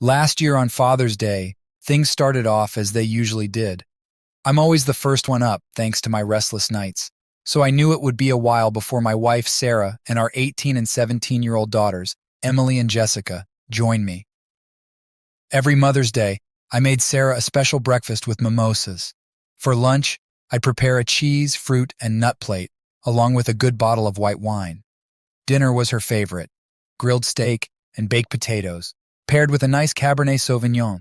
Last year on Father's Day, things started off as they usually did. I'm always the first one up, thanks to my restless nights. So I knew it would be a while before my wife, Sarah, and our 18 and 17-year-old daughters, Emily and Jessica, joined me. Every Mother's Day, I made Sarah a special breakfast with mimosas. For lunch, I'd prepare a cheese, fruit, and nut plate, along with a good bottle of white wine. Dinner was her favorite: grilled steak and baked potatoes, paired with a nice Cabernet Sauvignon.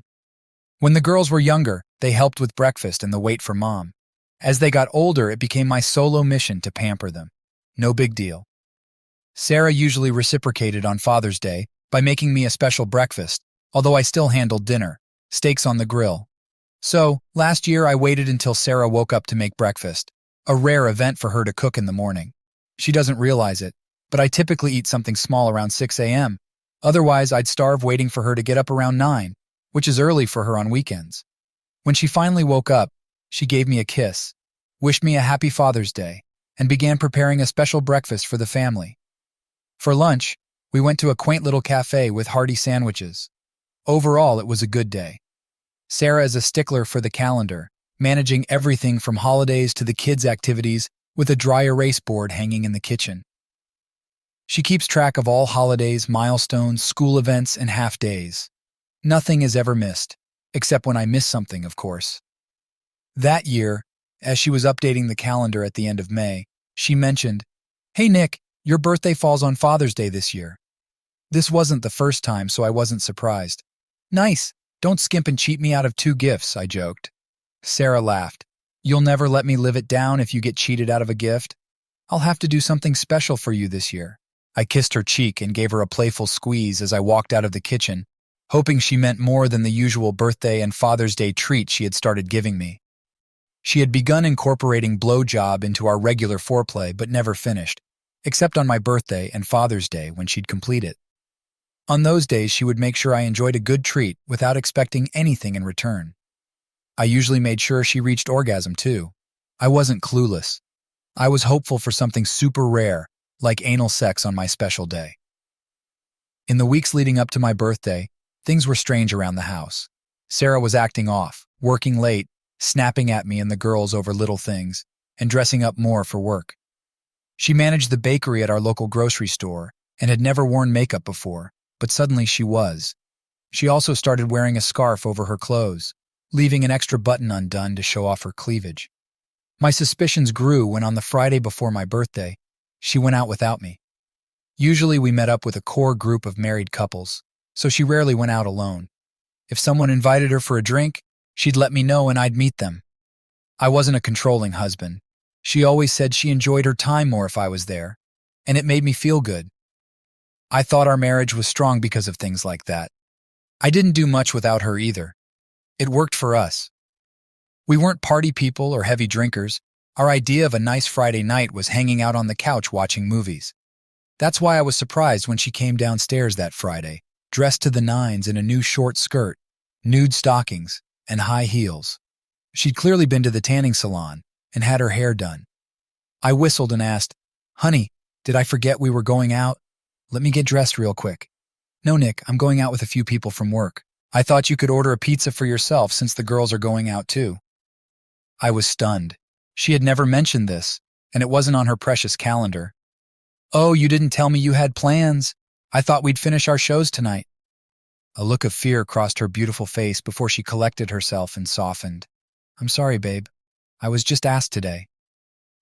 When the girls were younger, they helped with breakfast and the wait for Mom. As they got older, it became my solo mission to pamper them. No big deal. Sarah usually reciprocated on Father's Day by making me a special breakfast, although I still handled dinner, steaks on the grill. So, last year I waited until Sarah woke up to make breakfast, a rare event for her to cook in the morning. She doesn't realize it, but I typically eat something small around 6 a.m. Otherwise, I'd starve waiting for her to get up around 9, which is early for her on weekends. When she finally woke up, she gave me a kiss, wished me a happy Father's Day, and began preparing a special breakfast for the family. For lunch, we went to a quaint little cafe with hearty sandwiches. Overall, it was a good day. Sarah is a stickler for the calendar, managing everything from holidays to the kids' activities with a dry erase board hanging in the kitchen. She keeps track of all holidays, milestones, school events, and half-days. Nothing is ever missed, except when I miss something, of course. That year, as she was updating the calendar at the end of May, she mentioned, "Hey Nick, your birthday falls on Father's Day this year." This wasn't the first time, so I wasn't surprised. "Nice, don't skimp and cheat me out of 2 gifts," I joked. Sarah laughed. "You'll never let me live it down if you get cheated out of a gift? I'll have to do something special for you this year." I kissed her cheek and gave her a playful squeeze as I walked out of the kitchen, hoping she meant more than the usual birthday and Father's Day treat she had started giving me. She had begun incorporating blowjob into our regular foreplay but never finished, except on my birthday and Father's Day when she'd complete it. On those days, she would make sure I enjoyed a good treat without expecting anything in return. I usually made sure she reached orgasm too. I wasn't clueless. I was hopeful for something super rare, like anal sex on my special day. In the weeks leading up to my birthday, things were strange around the house. Sarah was acting off, working late, snapping at me and the girls over little things, and dressing up more for work. She managed the bakery at our local grocery store and had never worn makeup before, but suddenly she was. She also started wearing a scarf over her clothes, leaving an extra button undone to show off her cleavage. My suspicions grew when on the Friday before my birthday, she went out without me. Usually we met up with a core group of married couples, so she rarely went out alone. If someone invited her for a drink, she'd let me know and I'd meet them. I wasn't a controlling husband. She always said she enjoyed her time more if I was there, and it made me feel good. I thought our marriage was strong because of things like that. I didn't do much without her either. It worked for us. We weren't party people or heavy drinkers. Our idea of a nice Friday night was hanging out on the couch watching movies. That's why I was surprised when she came downstairs that Friday, dressed to the nines in a new short skirt, nude stockings, and high heels. She'd clearly been to the tanning salon and had her hair done. I whistled and asked, "Honey, did I forget we were going out? Let me get dressed real quick." "No, Nick, I'm going out with a few people from work. I thought you could order a pizza for yourself since the girls are going out too." I was stunned. She had never mentioned this, and it wasn't on her precious calendar. "Oh, you didn't tell me you had plans. I thought we'd finish our shows tonight." A look of fear crossed her beautiful face before she collected herself and softened. "I'm sorry, babe. I was just asked today."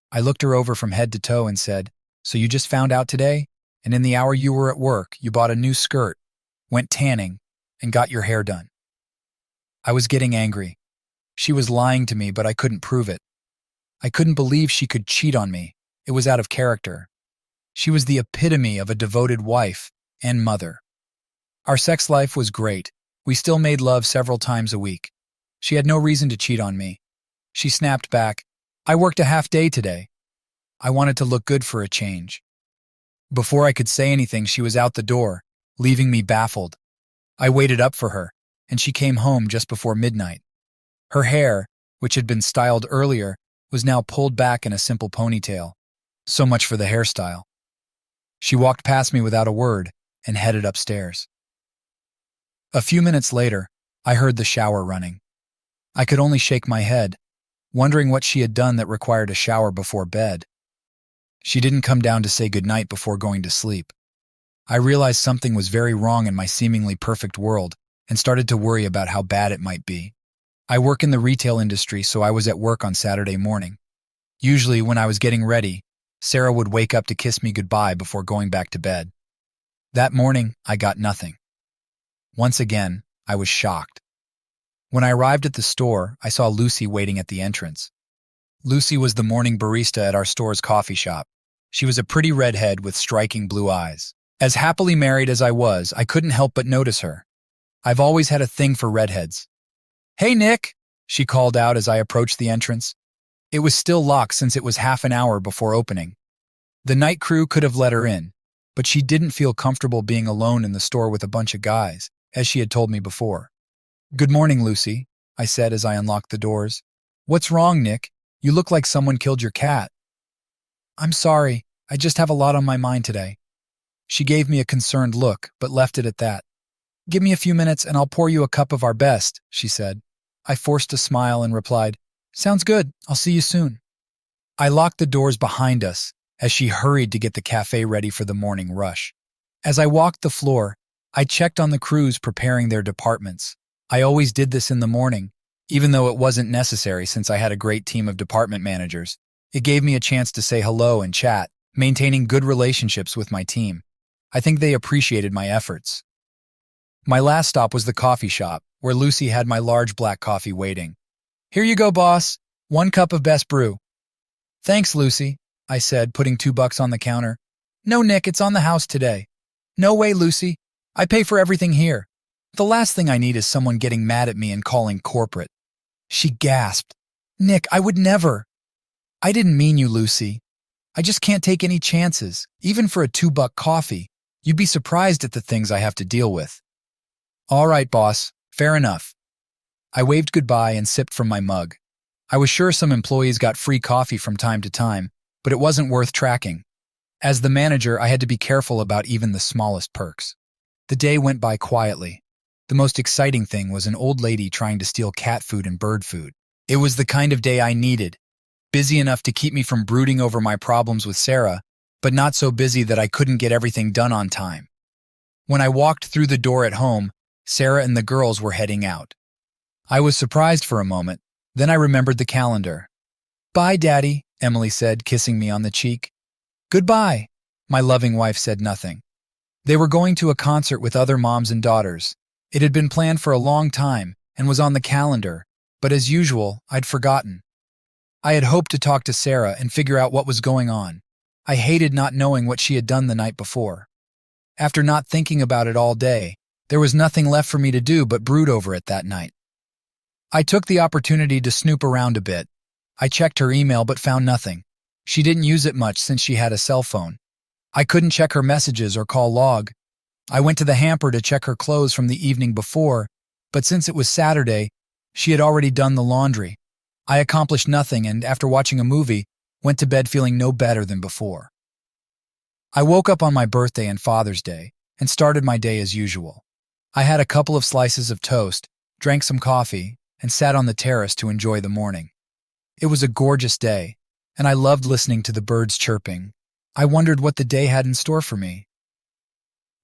I looked her over from head to toe and said, "So you just found out today? And in the hour you were at work, you bought a new skirt, went tanning, and got your hair done?" I was getting angry. She was lying to me, but I couldn't prove it. I couldn't believe she could cheat on me. It was out of character. She was the epitome of a devoted wife and mother. Our sex life was great. We still made love several times a week. She had no reason to cheat on me. She snapped back, "I worked a half day today." I wanted to look good for a change. Before I could say anything, she was out the door, leaving me baffled. I waited up for her, and she came home just before midnight. Her hair, which had been styled earlier, was now pulled back in a simple ponytail. So much for the hairstyle. She walked past me without a word and headed upstairs. A few minutes later, I heard the shower running. I could only shake my head, wondering what she had done that required a shower before bed. She didn't come down to say goodnight before going to sleep. I realized something was very wrong in my seemingly perfect world and started to worry about how bad it might be. I work in the retail industry, so I was at work on Saturday morning. Usually, when I was getting ready, Sarah would wake up to kiss me goodbye before going back to bed. That morning, I got nothing. Once again, I was shocked. When I arrived at the store, I saw Lucy waiting at the entrance. Lucy was the morning barista at our store's coffee shop. She was a pretty redhead with striking blue eyes. As happily married as I was, I couldn't help but notice her. I've always had a thing for redheads. "Hey, Nick," she called out as I approached the entrance. It was still locked since it was half an hour before opening. The night crew could have let her in, but she didn't feel comfortable being alone in the store with a bunch of guys, as she had told me before. "Good morning, Lucy," I said as I unlocked the doors. "What's wrong, Nick? You look like someone killed your cat." "I'm sorry, I just have a lot on my mind today." She gave me a concerned look, but left it at that. "Give me a few minutes and I'll pour you a cup of our best," she said. I forced a smile and replied, "Sounds good, I'll see you soon." I locked the doors behind us as she hurried to get the cafe ready for the morning rush. As I walked the floor, I checked on the crews preparing their departments. I always did this in the morning, even though it wasn't necessary since I had a great team of department managers. It gave me a chance to say hello and chat, maintaining good relationships with my team. I think they appreciated my efforts. My last stop was the coffee shop, where Lucy had my large black coffee waiting. "Here you go, boss. 1 cup of best brew." "Thanks, Lucy," I said, putting $2 on the counter. "No, Nick, it's on the house today." "No way, Lucy. I pay for everything here. The last thing I need is someone getting mad at me and calling corporate." She gasped. "Nick, I would never." "I didn't mean you, Lucy. I just can't take any chances, even for a $2 coffee. You'd be surprised at the things I have to deal with." "All right, boss. Fair enough." I waved goodbye and sipped from my mug. I was sure some employees got free coffee from time to time, but it wasn't worth tracking. As the manager, I had to be careful about even the smallest perks. The day went by quietly. The most exciting thing was an old lady trying to steal cat food and bird food. It was the kind of day I needed. Busy enough to keep me from brooding over my problems with Sarah, but not so busy that I couldn't get everything done on time. When I walked through the door at home, Sarah and the girls were heading out. I was surprised for a moment, then I remembered the calendar. "Bye, Daddy," Emily said, kissing me on the cheek. "Goodbye." My loving wife said nothing. They were going to a concert with other moms and daughters. It had been planned for a long time and was on the calendar, but as usual, I'd forgotten. I had hoped to talk to Sarah and figure out what was going on. I hated not knowing what she had done the night before. After not thinking about it all day, there was nothing left for me to do but brood over it that night. I took the opportunity to snoop around a bit. I checked her email but found nothing. She didn't use it much since she had a cell phone. I couldn't check her messages or call log. I went to the hamper to check her clothes from the evening before, but since it was Saturday, she had already done the laundry. I accomplished nothing and, after watching a movie, went to bed feeling no better than before. I woke up on my birthday and Father's Day and started my day as usual. I had a couple of slices of toast, drank some coffee, and sat on the terrace to enjoy the morning. It was a gorgeous day, and I loved listening to the birds chirping. I wondered what the day had in store for me.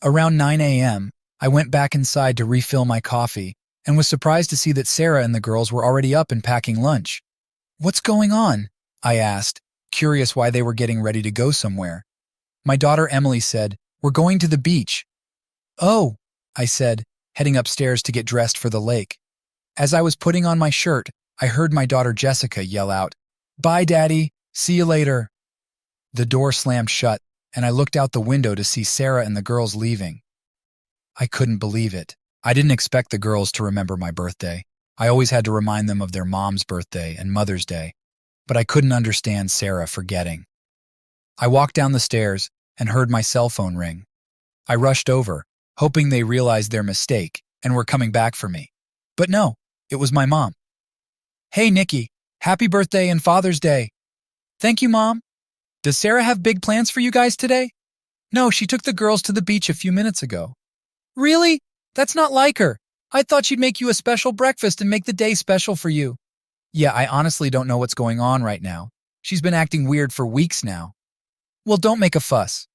Around 9 a.m., I went back inside to refill my coffee and was surprised to see that Sarah and the girls were already up and packing lunch. "What's going on?" I asked, curious why they were getting ready to go somewhere. My daughter Emily said, "We're going to the beach." "Oh," I said, heading upstairs to get dressed for the lake. As I was putting on my shirt, I heard my daughter Jessica yell out, "Bye, Daddy. See you later." The door slammed shut, and I looked out the window to see Sarah and the girls leaving. I couldn't believe it. I didn't expect the girls to remember my birthday. I always had to remind them of their mom's birthday and Mother's Day, but I couldn't understand Sarah forgetting. I walked down the stairs and heard my cell phone ring. I rushed over, hoping they realized their mistake and were coming back for me. But no, it was my mom. "Hey, Nikki, happy birthday and Father's Day." "Thank you, Mom. Does Sarah have big plans for you guys today?" "No, she took the girls to the beach a few minutes ago." "Really? That's not like her. I thought she'd make you a special breakfast and make the day special for you. Yeah, I honestly don't know what's going on right now. She's been acting weird for weeks now. Well, don't make a fuss.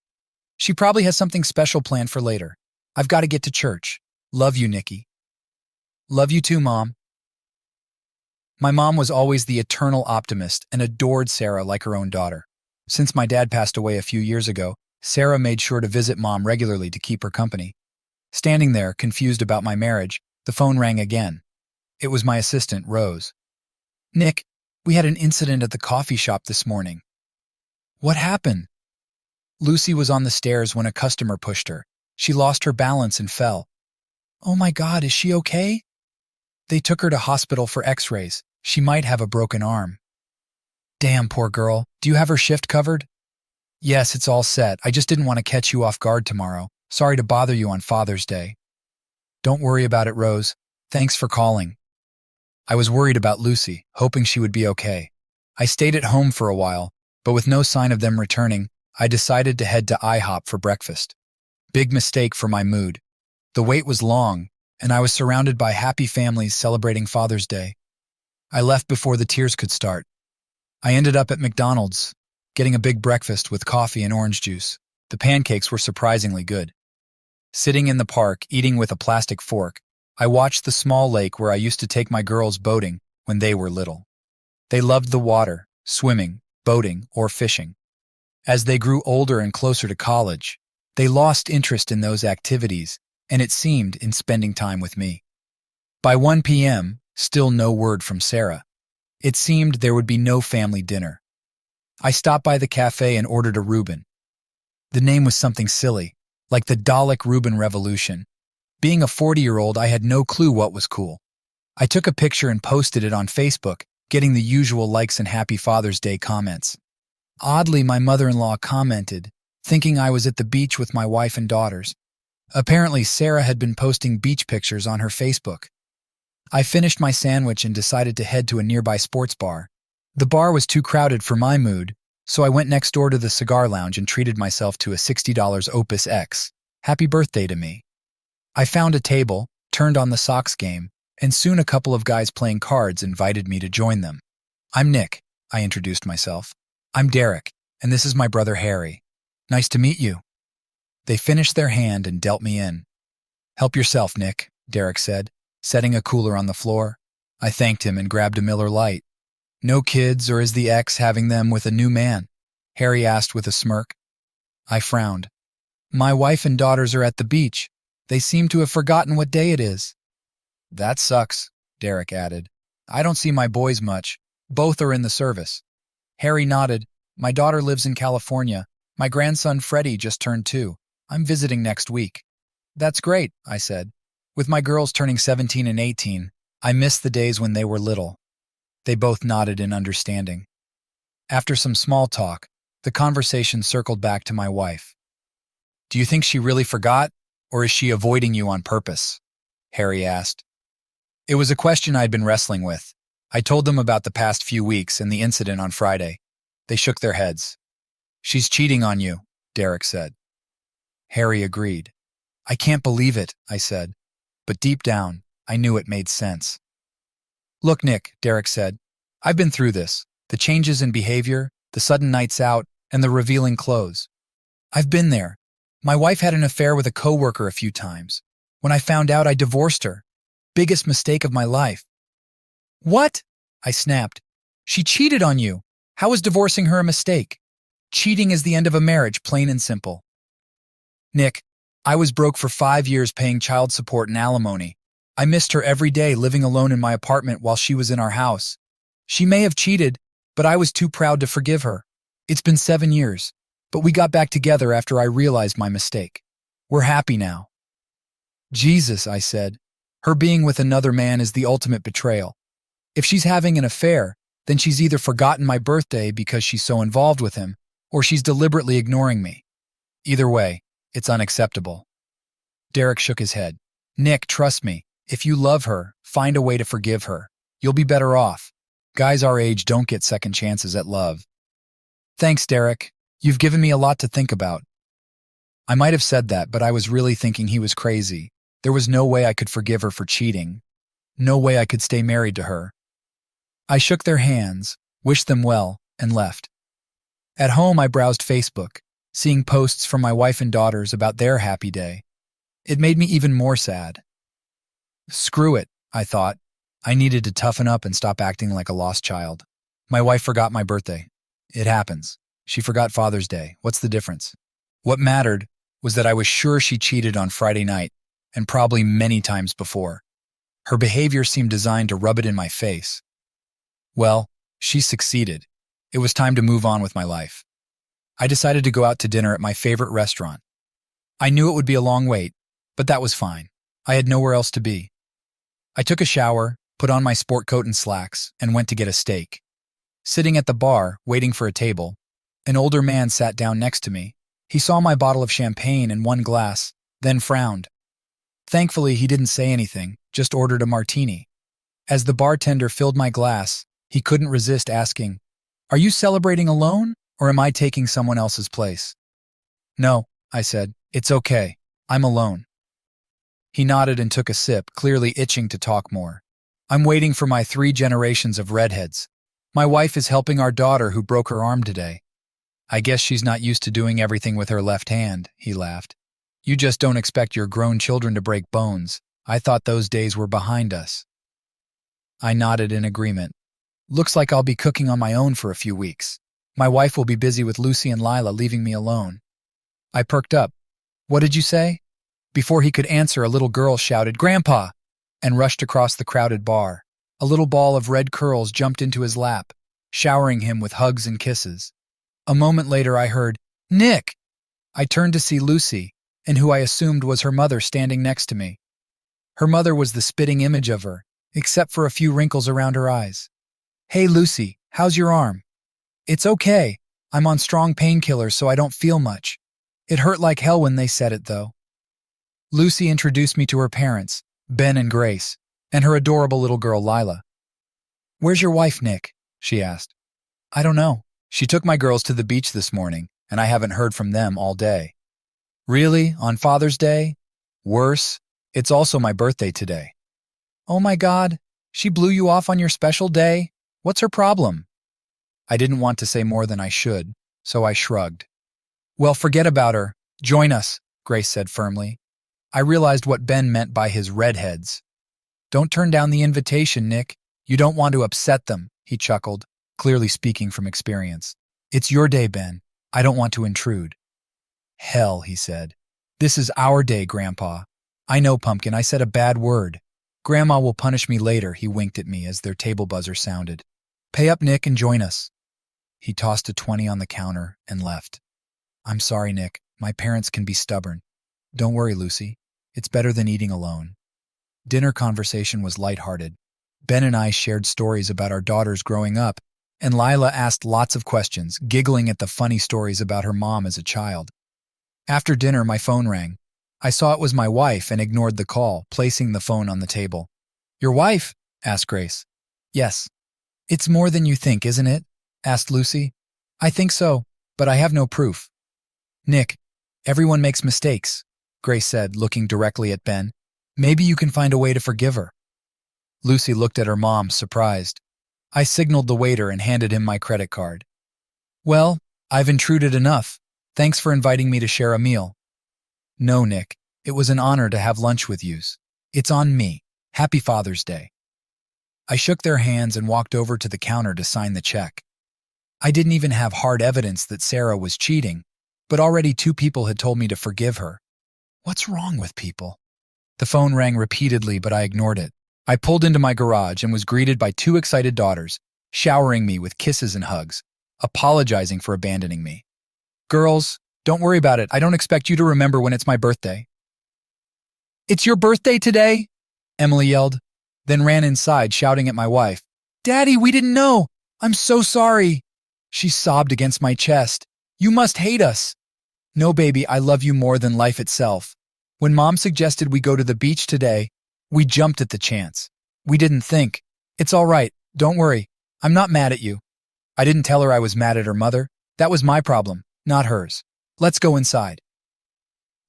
She probably has something special planned for later. I've got to get to church. Love you, Nikki. Love you too, Mom. My mom was always the eternal optimist and adored Sarah like her own daughter. Since my dad passed away a few years ago, Sarah made sure to visit Mom regularly to keep her company. Standing there, confused about my marriage, the phone rang again. It was my assistant, Rose. Nick, we had an incident at the coffee shop this morning. What happened? Lucy was on the stairs when a customer pushed her. She lost her balance and fell. Oh my God, is she okay? They took her to hospital for x-rays. She might have a broken arm. Damn, poor girl. Do you have her shift covered? Yes, it's all set. I just didn't want to catch you off guard tomorrow. Sorry to bother you on Father's Day. Don't worry about it, Rose. Thanks for calling. I was worried about Lucy, hoping she would be okay. I stayed at home for a while, but with no sign of them returning, I decided to head to IHOP for breakfast. Big mistake for my mood. The wait was long, and I was surrounded by happy families celebrating Father's Day. I left before the tears could start. I ended up at McDonald's, getting a big breakfast with coffee and orange juice. The pancakes were surprisingly good. Sitting in the park, eating with a plastic fork, I watched the small lake where I used to take my girls boating when they were little. They loved the water, swimming, boating, or fishing. As they grew older and closer to college, they lost interest in those activities, and it seemed in spending time with me. By 1 p.m., still no word from Sarah. It seemed there would be no family dinner. I stopped by the cafe and ordered a Reuben. The name was something silly, like the Dalek Reuben Revolution. Being a 40-year-old, I had no clue what was cool. I took a picture and posted it on Facebook, getting the usual likes and Happy Father's Day comments. Oddly, my mother-in-law commented, thinking I was at the beach with my wife and daughters. Apparently, Sarah had been posting beach pictures on her Facebook. I finished my sandwich and decided to head to a nearby sports bar. The bar was too crowded for my mood, so I went next door to the cigar lounge and treated myself to a $60 Opus X. Happy birthday to me. I found a table, turned on the Sox game, and soon a couple of guys playing cards invited me to join them. I'm Nick, I introduced myself. I'm Derek, and this is my brother Harry. Nice to meet you. They finished their hand and dealt me in. Help yourself, Nick, Derek said, setting a cooler on the floor. I thanked him and grabbed a Miller Lite. No kids, or is the ex having them with a new man? Harry asked with a smirk. I frowned. My wife and daughters are at the beach. They seem to have forgotten what day it is. That sucks, Derek added. I don't see my boys much. Both are in the service. Harry nodded. My daughter lives in California. My grandson Freddie just turned 2. I'm visiting next week. That's great, I said. With my girls turning 17 and 18, I miss the days when they were little. They both nodded in understanding. After some small talk, the conversation circled back to my wife. Do you think she really forgot, or is she avoiding you on purpose? Harry asked. It was a question I'd been wrestling with. I told them about the past few weeks and the incident on Friday. They shook their heads. She's cheating on you, Derek said. Harry agreed. I can't believe it, I said. But deep down, I knew it made sense. Look, Nick, Derek said. I've been through this. The changes in behavior, the sudden nights out, and the revealing clothes. I've been there. My wife had an affair with a coworker a few times. When I found out, I divorced her. Biggest mistake of my life. What? I snapped. She cheated on you. How is divorcing her a mistake? Cheating is the end of a marriage, plain and simple. Nick, I was broke for 5 years paying child support and alimony. I missed her every day living alone in my apartment while she was in our house. She may have cheated, but I was too proud to forgive her. It's been 7 years, but we got back together after I realized my mistake. We're happy now. Jesus, I said. Her being with another man is the ultimate betrayal. If she's having an affair, then she's either forgotten my birthday because she's so involved with him, or she's deliberately ignoring me. Either way, it's unacceptable. Derek shook his head. Nick, trust me. If you love her, find a way to forgive her. You'll be better off. Guys our age don't get second chances at love. Thanks, Derek. You've given me a lot to think about. I might have said that, but I was really thinking he was crazy. There was no way I could forgive her for cheating. No way I could stay married to her. I shook their hands, wished them well, and left. At home, I browsed Facebook, seeing posts from my wife and daughters about their happy day. It made me even more sad. Screw it, I thought. I needed to toughen up and stop acting like a lost child. My wife forgot my birthday. It happens. She forgot Father's Day. What's the difference? What mattered was that I was sure she cheated on Friday night, and probably many times before. Her behavior seemed designed to rub it in my face. Well, she succeeded. It was time to move on with my life. I decided to go out to dinner at my favorite restaurant. I knew it would be a long wait, but that was fine. I had nowhere else to be. I took a shower, put on my sport coat and slacks, and went to get a steak. Sitting at the bar, waiting for a table, an older man sat down next to me. He saw my bottle of champagne and one glass, then frowned. Thankfully, he didn't say anything, just ordered a martini. As the bartender filled my glass, he couldn't resist asking, "Are you celebrating alone, or am I taking someone else's place?" "No," I said. "It's okay. I'm alone." He nodded and took a sip, clearly itching to talk more. "I'm waiting for my 3 generations of redheads. My wife is helping our daughter who broke her arm today. I guess she's not used to doing everything with her left hand," he laughed. "You just don't expect your grown children to break bones. I thought those days were behind us." I nodded in agreement. "Looks like I'll be cooking on my own for a few weeks. My wife will be busy with Lucy and Lila, leaving me alone." I perked up. "What did you say?" Before he could answer, a little girl shouted, "Grandpa!" and rushed across the crowded bar. A little ball of red curls jumped into his lap, showering him with hugs and kisses. A moment later, I heard, "Nick!" I turned to see Lucy, and who I assumed was her mother, standing next to me. Her mother was the spitting image of her, except for a few wrinkles around her eyes. "Hey, Lucy, how's your arm?" "It's okay. I'm on strong painkillers, so I don't feel much. It hurt like hell when they said it, though." Lucy introduced me to her parents, Ben and Grace, and her adorable little girl, Lila. "Where's your wife, Nick?" she asked. "I don't know. She took my girls to the beach this morning, and I haven't heard from them all day." "Really? On Father's Day? Worse, it's also my birthday today." "Oh my God, she blew you off on your special day? What's her problem?" I didn't want to say more than I should, so I shrugged. "Well, forget about her. Join us," Grace said firmly. I realized what Ben meant by his redheads. "Don't turn down the invitation, Nick. You don't want to upset them," he chuckled, clearly speaking from experience. "It's your day, Ben. I don't want to intrude." "Hell," he said. "This is our day, Grandpa." "I know, Pumpkin, I said a bad word. Grandma will punish me later," he winked at me as their table buzzer sounded. "Pay up, Nick, and join us." He tossed a 20 on the counter and left. "I'm sorry, Nick. My parents can be stubborn." "Don't worry, Lucy. It's better than eating alone." Dinner conversation was lighthearted. Ben and I shared stories about our daughters growing up, and Lila asked lots of questions, giggling at the funny stories about her mom as a child. After dinner, my phone rang. I saw it was my wife and ignored the call, placing the phone on the table. "Your wife?" asked Grace. "Yes." "It's more than you think, isn't it?" asked Lucy. "I think so, but I have no proof." "Nick, everyone makes mistakes," Grace said, looking directly at Ben. "Maybe you can find a way to forgive her." Lucy looked at her mom, surprised. I signaled the waiter and handed him my credit card. "Well, I've intruded enough. Thanks for inviting me to share a meal." "No, Nick. It was an honor to have lunch with you. It's on me. Happy Father's Day." I shook their hands and walked over to the counter to sign the check. I didn't even have hard evidence that Sarah was cheating, but already 2 people had told me to forgive her. What's wrong with people? The phone rang repeatedly, but I ignored it. I pulled into my garage and was greeted by 2 excited daughters, showering me with kisses and hugs, apologizing for abandoning me. "Girls, don't worry about it. I don't expect you to remember when it's my birthday." "It's your birthday today?" Emily yelled, then ran inside, shouting at my wife. "Daddy, we didn't know. I'm so sorry." She sobbed against my chest. "You must hate us." "No, baby, I love you more than life itself. When Mom suggested we go to the beach today, we jumped at the chance. We didn't think. It's all right. Don't worry. I'm not mad at you." I didn't tell her I was mad at her mother. That was my problem, not hers. "Let's go inside."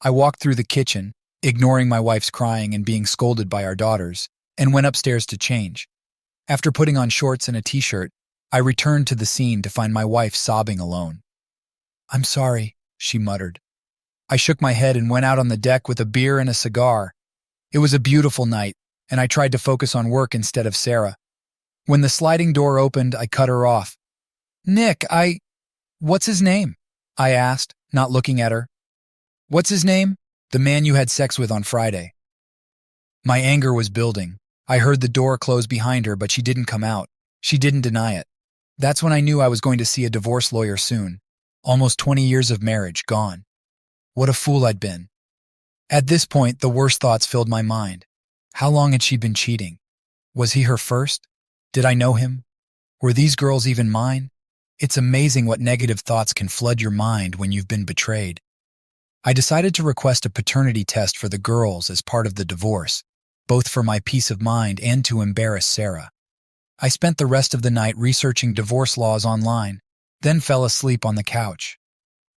I walked through the kitchen, ignoring my wife's crying and being scolded by our daughters, and went upstairs to change. After putting on shorts and a t-shirt, I returned to the scene to find my wife sobbing alone. "I'm sorry," she muttered. I shook my head and went out on the deck with a beer and a cigar. It was a beautiful night, and I tried to focus on work instead of Sarah. When the sliding door opened, I cut her off. "Nick, What's his name?" I asked, not looking at her. "What's his name?" "The man you had sex with on Friday." My anger was building. I heard the door close behind her, but she didn't come out. She didn't deny it. That's when I knew I was going to see a divorce lawyer soon. Almost 20 years of marriage gone. What a fool I'd been. At this point, the worst thoughts filled my mind. How long had she been cheating? Was he her first? Did I know him? Were these girls even mine? It's amazing what negative thoughts can flood your mind when you've been betrayed. I decided to request a paternity test for the girls as part of the divorce, both for my peace of mind and to embarrass Sarah. I spent the rest of the night researching divorce laws online, then fell asleep on the couch.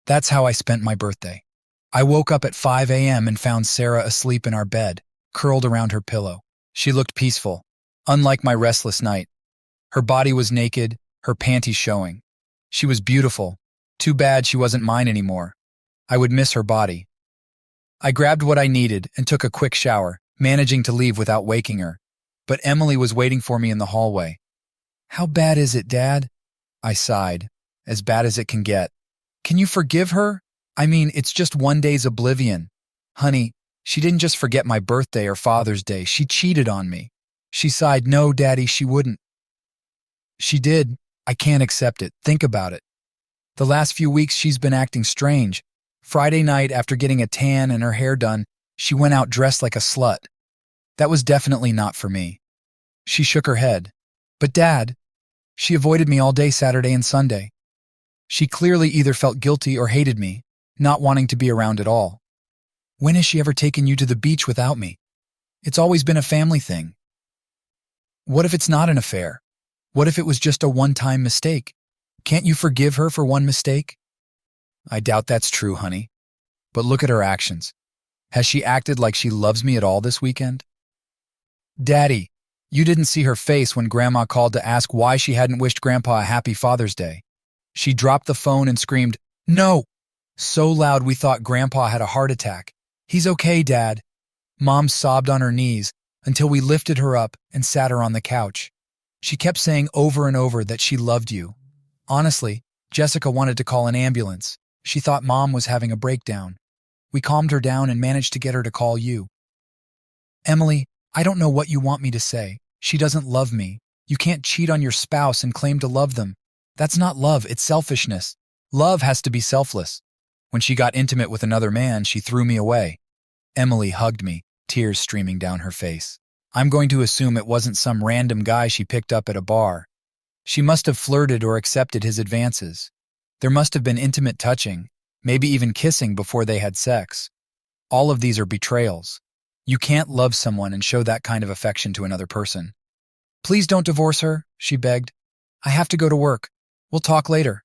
That's how I spent my birthday. I woke up at 5 a.m. and found Sarah asleep in our bed, curled around her pillow. She looked peaceful, unlike my restless night. Her body was naked, her panties showing. She was beautiful. Too bad she wasn't mine anymore. I would miss her body. I grabbed what I needed and took a quick shower, managing to leave without waking her. But Emily was waiting for me in the hallway. "How bad is it, Dad?" I sighed. "As bad as it can get." "Can you forgive her? I mean, it's just one day's oblivion." "Honey, she didn't just forget my birthday or Father's Day. She cheated on me." She sighed. "No, Daddy, she wouldn't." "She did. I can't accept it. Think about it. The last few weeks she's been acting strange. Friday night, after getting a tan and her hair done, she went out dressed like a slut. That was definitely not for me." She shook her head. "But Dad, she avoided me all day Saturday and Sunday. She clearly either felt guilty or hated me, not wanting to be around at all. When has she ever taken you to the beach without me? It's always been a family thing." "What if it's not an affair? What if it was just a one-time mistake? Can't you forgive her for one mistake?" "I doubt that's true, honey. But look at her actions. Has she acted like she loves me at all this weekend?" "Daddy, you didn't see her face when Grandma called to ask why she hadn't wished Grandpa a happy Father's Day. She dropped the phone and screamed, 'No!' So loud we thought Grandpa had a heart attack. 'He's okay, Dad.' Mom sobbed on her knees until we lifted her up and sat her on the couch. She kept saying over and over that she loved you. Honestly, Jessica wanted to call an ambulance. She thought Mom was having a breakdown. We calmed her down and managed to get her to call you. Emily, I don't know what you want me to say. She doesn't love me. You can't cheat on your spouse and claim to love them. That's not love, it's selfishness. Love has to be selfless. When she got intimate with another man, she threw me away." Emily hugged me, tears streaming down her face. "I'm going to assume it wasn't some random guy she picked up at a bar. She must have flirted or accepted his advances. There must have been intimate touching, maybe even kissing before they had sex. All of these are betrayals. You can't love someone and show that kind of affection to another person." "Please don't divorce her," she begged. "I have to go to work. We'll talk later."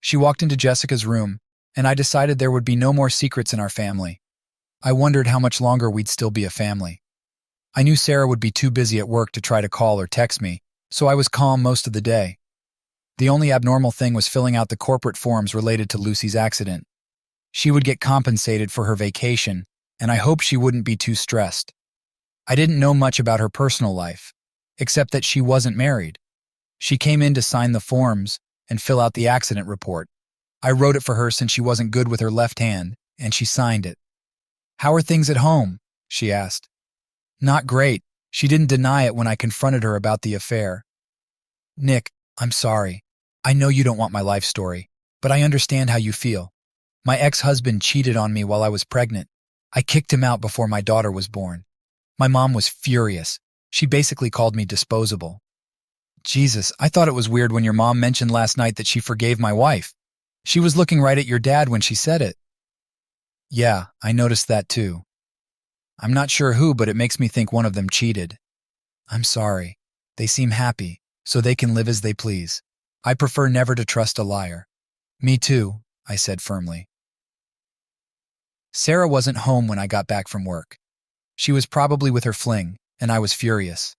She walked into Jessica's room, and I decided there would be no more secrets in our family. I wondered how much longer we'd still be a family. I knew Sarah would be too busy at work to try to call or text me, so I was calm most of the day. The only abnormal thing was filling out the corporate forms related to Lucy's accident. She would get compensated for her vacation, and I hoped she wouldn't be too stressed. I didn't know much about her personal life, except that she wasn't married. She came in to sign the forms and fill out the accident report. I wrote it for her since she wasn't good with her left hand, and she signed it. "How are things at home?" she asked. "Not great." She didn't deny it when I confronted her about the affair. "Nick, I'm sorry. I know you don't want my life story, but I understand how you feel. My ex-husband cheated on me while I was pregnant. I kicked him out before my daughter was born. My mom was furious. She basically called me disposable." "Jesus, I thought it was weird when your mom mentioned last night that she forgave my wife. She was looking right at your dad when she said it." "Yeah, I noticed that too. I'm not sure who, but it makes me think one of them cheated. I'm sorry. They seem happy, so they can live as they please. I prefer never to trust a liar." "Me too," I said firmly. Sarah wasn't home when I got back from work. She was probably with her fling, and I was furious.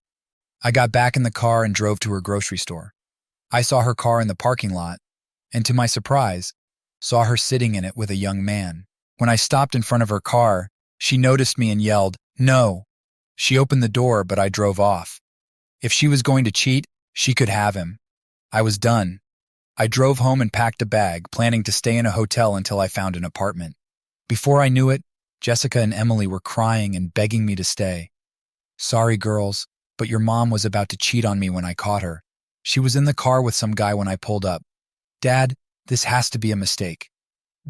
I got back in the car and drove to her grocery store. I saw her car in the parking lot, and to my surprise, saw her sitting in it with a young man. When I stopped in front of her car, she noticed me and yelled, "No!" She opened the door, but I drove off. If she was going to cheat, she could have him. I was done. I drove home and packed a bag, planning to stay in a hotel until I found an apartment. Before I knew it, Jessica and Emily were crying and begging me to stay. "Sorry, girls, but your mom was about to cheat on me when I caught her. She was in the car with some guy when I pulled up. Dad, this has to be a mistake."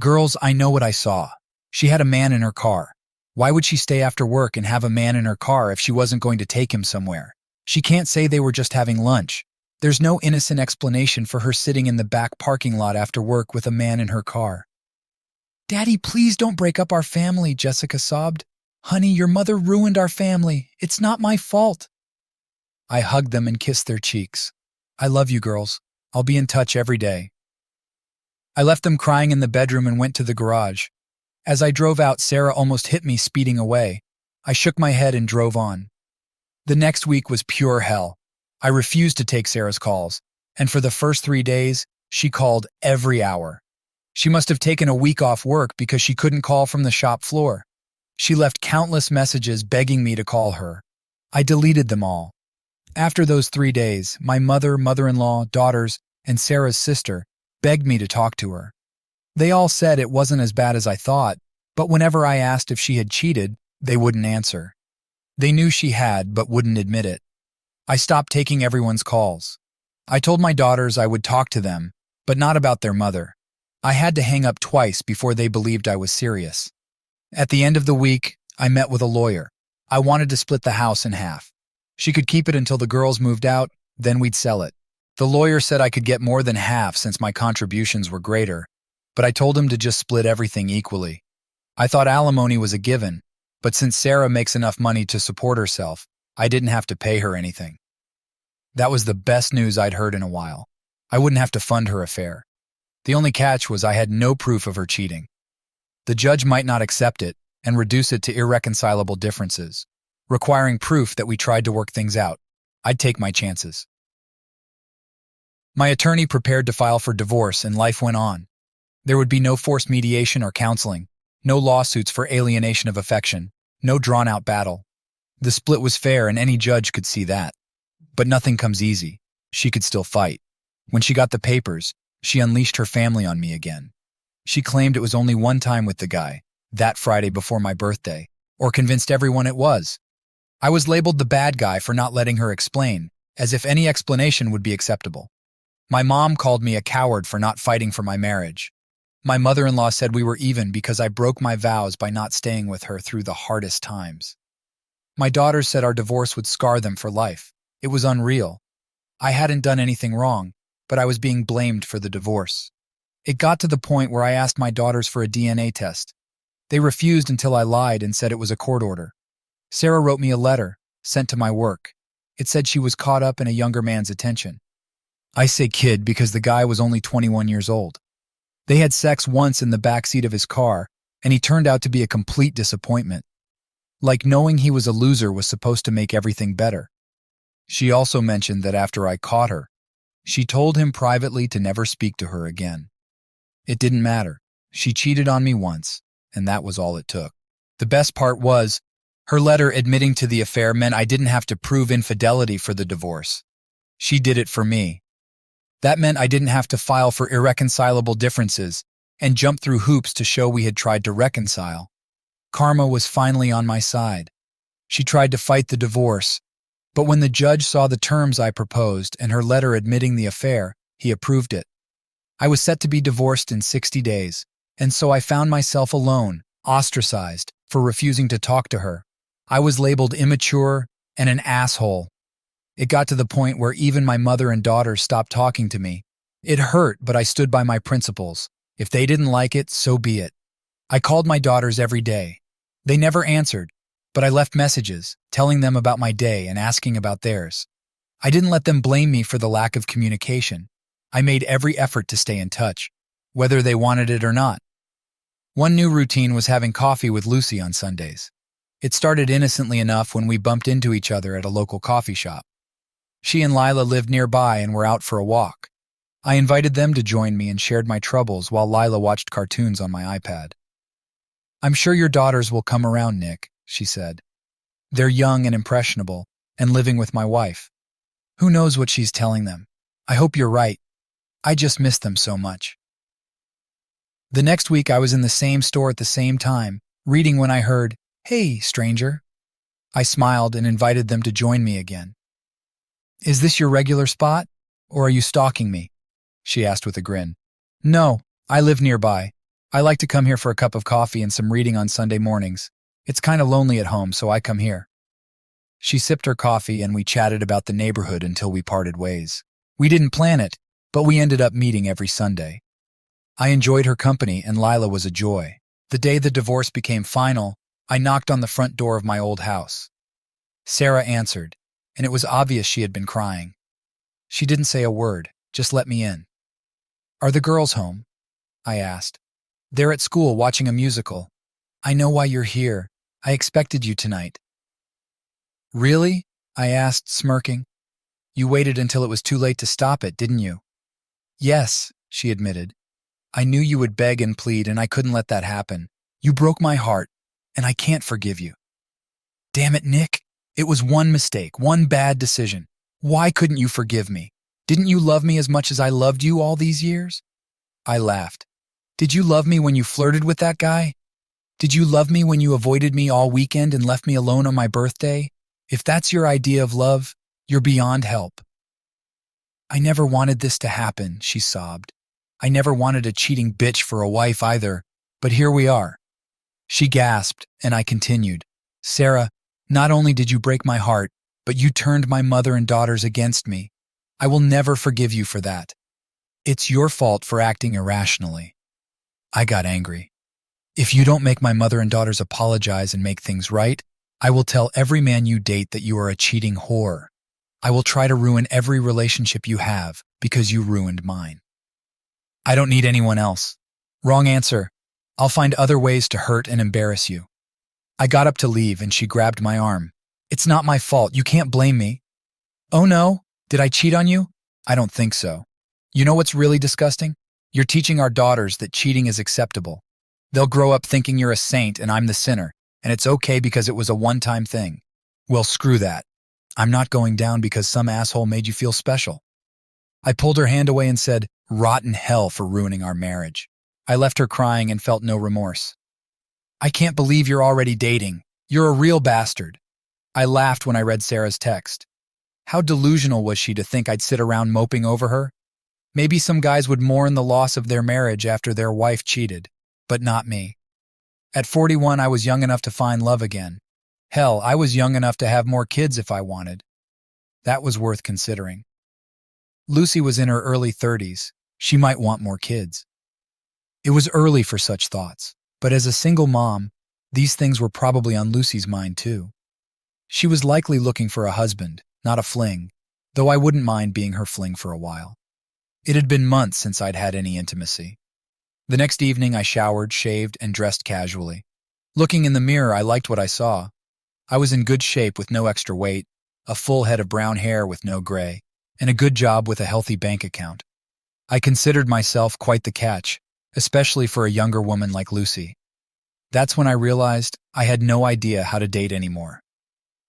"Girls, I know what I saw. She had a man in her car. Why would she stay after work and have a man in her car if she wasn't going to take him somewhere? She can't say they were just having lunch. There's no innocent explanation for her sitting in the back parking lot after work with a man in her car." "Daddy, please don't break up our family," Jessica sobbed. "Honey, your mother ruined our family. It's not my fault." I hugged them and kissed their cheeks. "I love you, girls. I'll be in touch every day." I left them crying in the bedroom and went to the garage. As I drove out, Sarah almost hit me speeding away. I shook my head and drove on. The next week was pure hell. I refused to take Sarah's calls, and for the first 3 days, she called every hour. She must have taken a week off work because she couldn't call from the shop floor. She left countless messages begging me to call her. I deleted them all. After those 3 days, my mother, mother-in-law, daughters, and Sarah's sister begged me to talk to her. They all said it wasn't as bad as I thought, but whenever I asked if she had cheated, they wouldn't answer. They knew she had, but wouldn't admit it. I stopped taking everyone's calls. I told my daughters I would talk to them, but not about their mother. I had to hang up twice before they believed I was serious. At the end of the week, I met with a lawyer. I wanted to split the house in half. She could keep it until the girls moved out, then we'd sell it. The lawyer said I could get more than half since my contributions were greater, but I told him to just split everything equally. I thought alimony was a given, but since Sarah makes enough money to support herself, I didn't have to pay her anything. That was the best news I'd heard in a while. I wouldn't have to fund her affair. The only catch was I had no proof of her cheating. The judge might not accept it and reduce it to irreconcilable differences, requiring proof that we tried to work things out. I'd take my chances. My attorney prepared to file for divorce, and life went on. There would be no forced mediation or counseling, no lawsuits for alienation of affection, no drawn-out battle. The split was fair, and any judge could see that. But nothing comes easy. She could still fight. When she got the papers, she unleashed her family on me again. She claimed it was only one time with the guy, that Friday before my birthday, or convinced everyone it was. I was labeled the bad guy for not letting her explain, as if any explanation would be acceptable. My mom called me a coward for not fighting for my marriage. My mother-in-law said we were even because I broke my vows by not staying with her through the hardest times. My daughters said our divorce would scar them for life. It was unreal. I hadn't done anything wrong, but I was being blamed for the divorce. It got to the point where I asked my daughters for a DNA test. They refused until I lied and said it was a court order. Sarah wrote me a letter, sent to my work. It said she was caught up in a younger man's attention. I say kid because the guy was only 21 years old. They had sex once in the backseat of his car, and he turned out to be a complete disappointment. Like knowing he was a loser was supposed to make everything better. She also mentioned that after I caught her, she told him privately to never speak to her again. It didn't matter. She cheated on me once, and that was all it took. The best part was, her letter admitting to the affair meant I didn't have to prove infidelity for the divorce. She did it for me. That meant I didn't have to file for irreconcilable differences and jump through hoops to show we had tried to reconcile. Karma was finally on my side. She tried to fight the divorce, but when the judge saw the terms I proposed and her letter admitting the affair, he approved it. I was set to be divorced in 60 days, and so I found myself alone, ostracized, for refusing to talk to her. I was labeled immature and an asshole. It got to the point where even my mother and daughters stopped talking to me. It hurt, but I stood by my principles. If they didn't like it, so be it. I called my daughters every day. They never answered, but I left messages, telling them about my day and asking about theirs. I didn't let them blame me for the lack of communication. I made every effort to stay in touch, whether they wanted it or not. One new routine was having coffee with Lucy on Sundays. It started innocently enough when we bumped into each other at a local coffee shop. She and Lila lived nearby and were out for a walk. I invited them to join me and shared my troubles while Lila watched cartoons on my iPad. "I'm sure your daughters will come around, Nick," she said. "They're young and impressionable, and living with my wife. Who knows what she's telling them? I hope you're right. I just miss them so much." The next week I was in the same store at the same time, reading when I heard, "Hey, stranger." I smiled and invited them to join me again. "Is this your regular spot, or are you stalking me?" she asked with a grin. "No, I live nearby. I like to come here for a cup of coffee and some reading on Sunday mornings. It's kind of lonely at home, so I come here." She sipped her coffee and we chatted about the neighborhood until we parted ways. We didn't plan it, but we ended up meeting every Sunday. I enjoyed her company and Lila was a joy. The day the divorce became final, I knocked on the front door of my old house. Sarah answered, and it was obvious she had been crying. She didn't say a word, just let me in. "Are the girls home?" I asked. "They're at school watching a musical. I know why you're here. I expected you tonight." "Really?" I asked, smirking. "You waited until it was too late to stop it, didn't you?" "Yes," she admitted. "I knew you would beg and plead, and I couldn't let that happen. You broke my heart, and I can't forgive you." "Damn it, Nick. It was one mistake, one bad decision. Why couldn't you forgive me? Didn't you love me as much as I loved you all these years?" I laughed. "Did you love me when you flirted with that guy? Did you love me when you avoided me all weekend and left me alone on my birthday? If that's your idea of love, you're beyond help." "I never wanted this to happen," she sobbed. "I never wanted a cheating bitch for a wife either, but here we are." She gasped, and I continued. "Sarah, not only did you break my heart, but you turned my mother and daughters against me. I will never forgive you for that. It's your fault for acting irrationally." I got angry. "If you don't make my mother and daughters apologize and make things right, I will tell every man you date that you are a cheating whore. I will try to ruin every relationship you have because you ruined mine. I don't need anyone else." "Wrong answer. I'll find other ways to hurt and embarrass you." I got up to leave and she grabbed my arm. "It's not my fault. You can't blame me." "Oh no? Did I cheat on you?" "I don't think so. You know what's really disgusting? You're teaching our daughters that cheating is acceptable. They'll grow up thinking you're a saint and I'm the sinner, and it's okay because it was a one-time thing. Well, screw that. I'm not going down because some asshole made you feel special." I pulled her hand away and said, "Rotten hell for ruining our marriage." I left her crying and felt no remorse. "I can't believe you're already dating. You're a real bastard." I laughed when I read Sarah's text. How delusional was she to think I'd sit around moping over her? Maybe some guys would mourn the loss of their marriage after their wife cheated, but not me. At 41, I was young enough to find love again. Hell, I was young enough to have more kids if I wanted. That was worth considering. Lucy was in her early 30s. She might want more kids. It was early for such thoughts, but as a single mom, these things were probably on Lucy's mind too. She was likely looking for a husband, not a fling, though I wouldn't mind being her fling for a while. It had been months since I'd had any intimacy. The next evening I showered, shaved, and dressed casually. Looking in the mirror, I liked what I saw. I was in good shape with no extra weight, a full head of brown hair with no gray, and a good job with a healthy bank account. I considered myself quite the catch, especially for a younger woman like Lucy. That's when I realized I had no idea how to date anymore.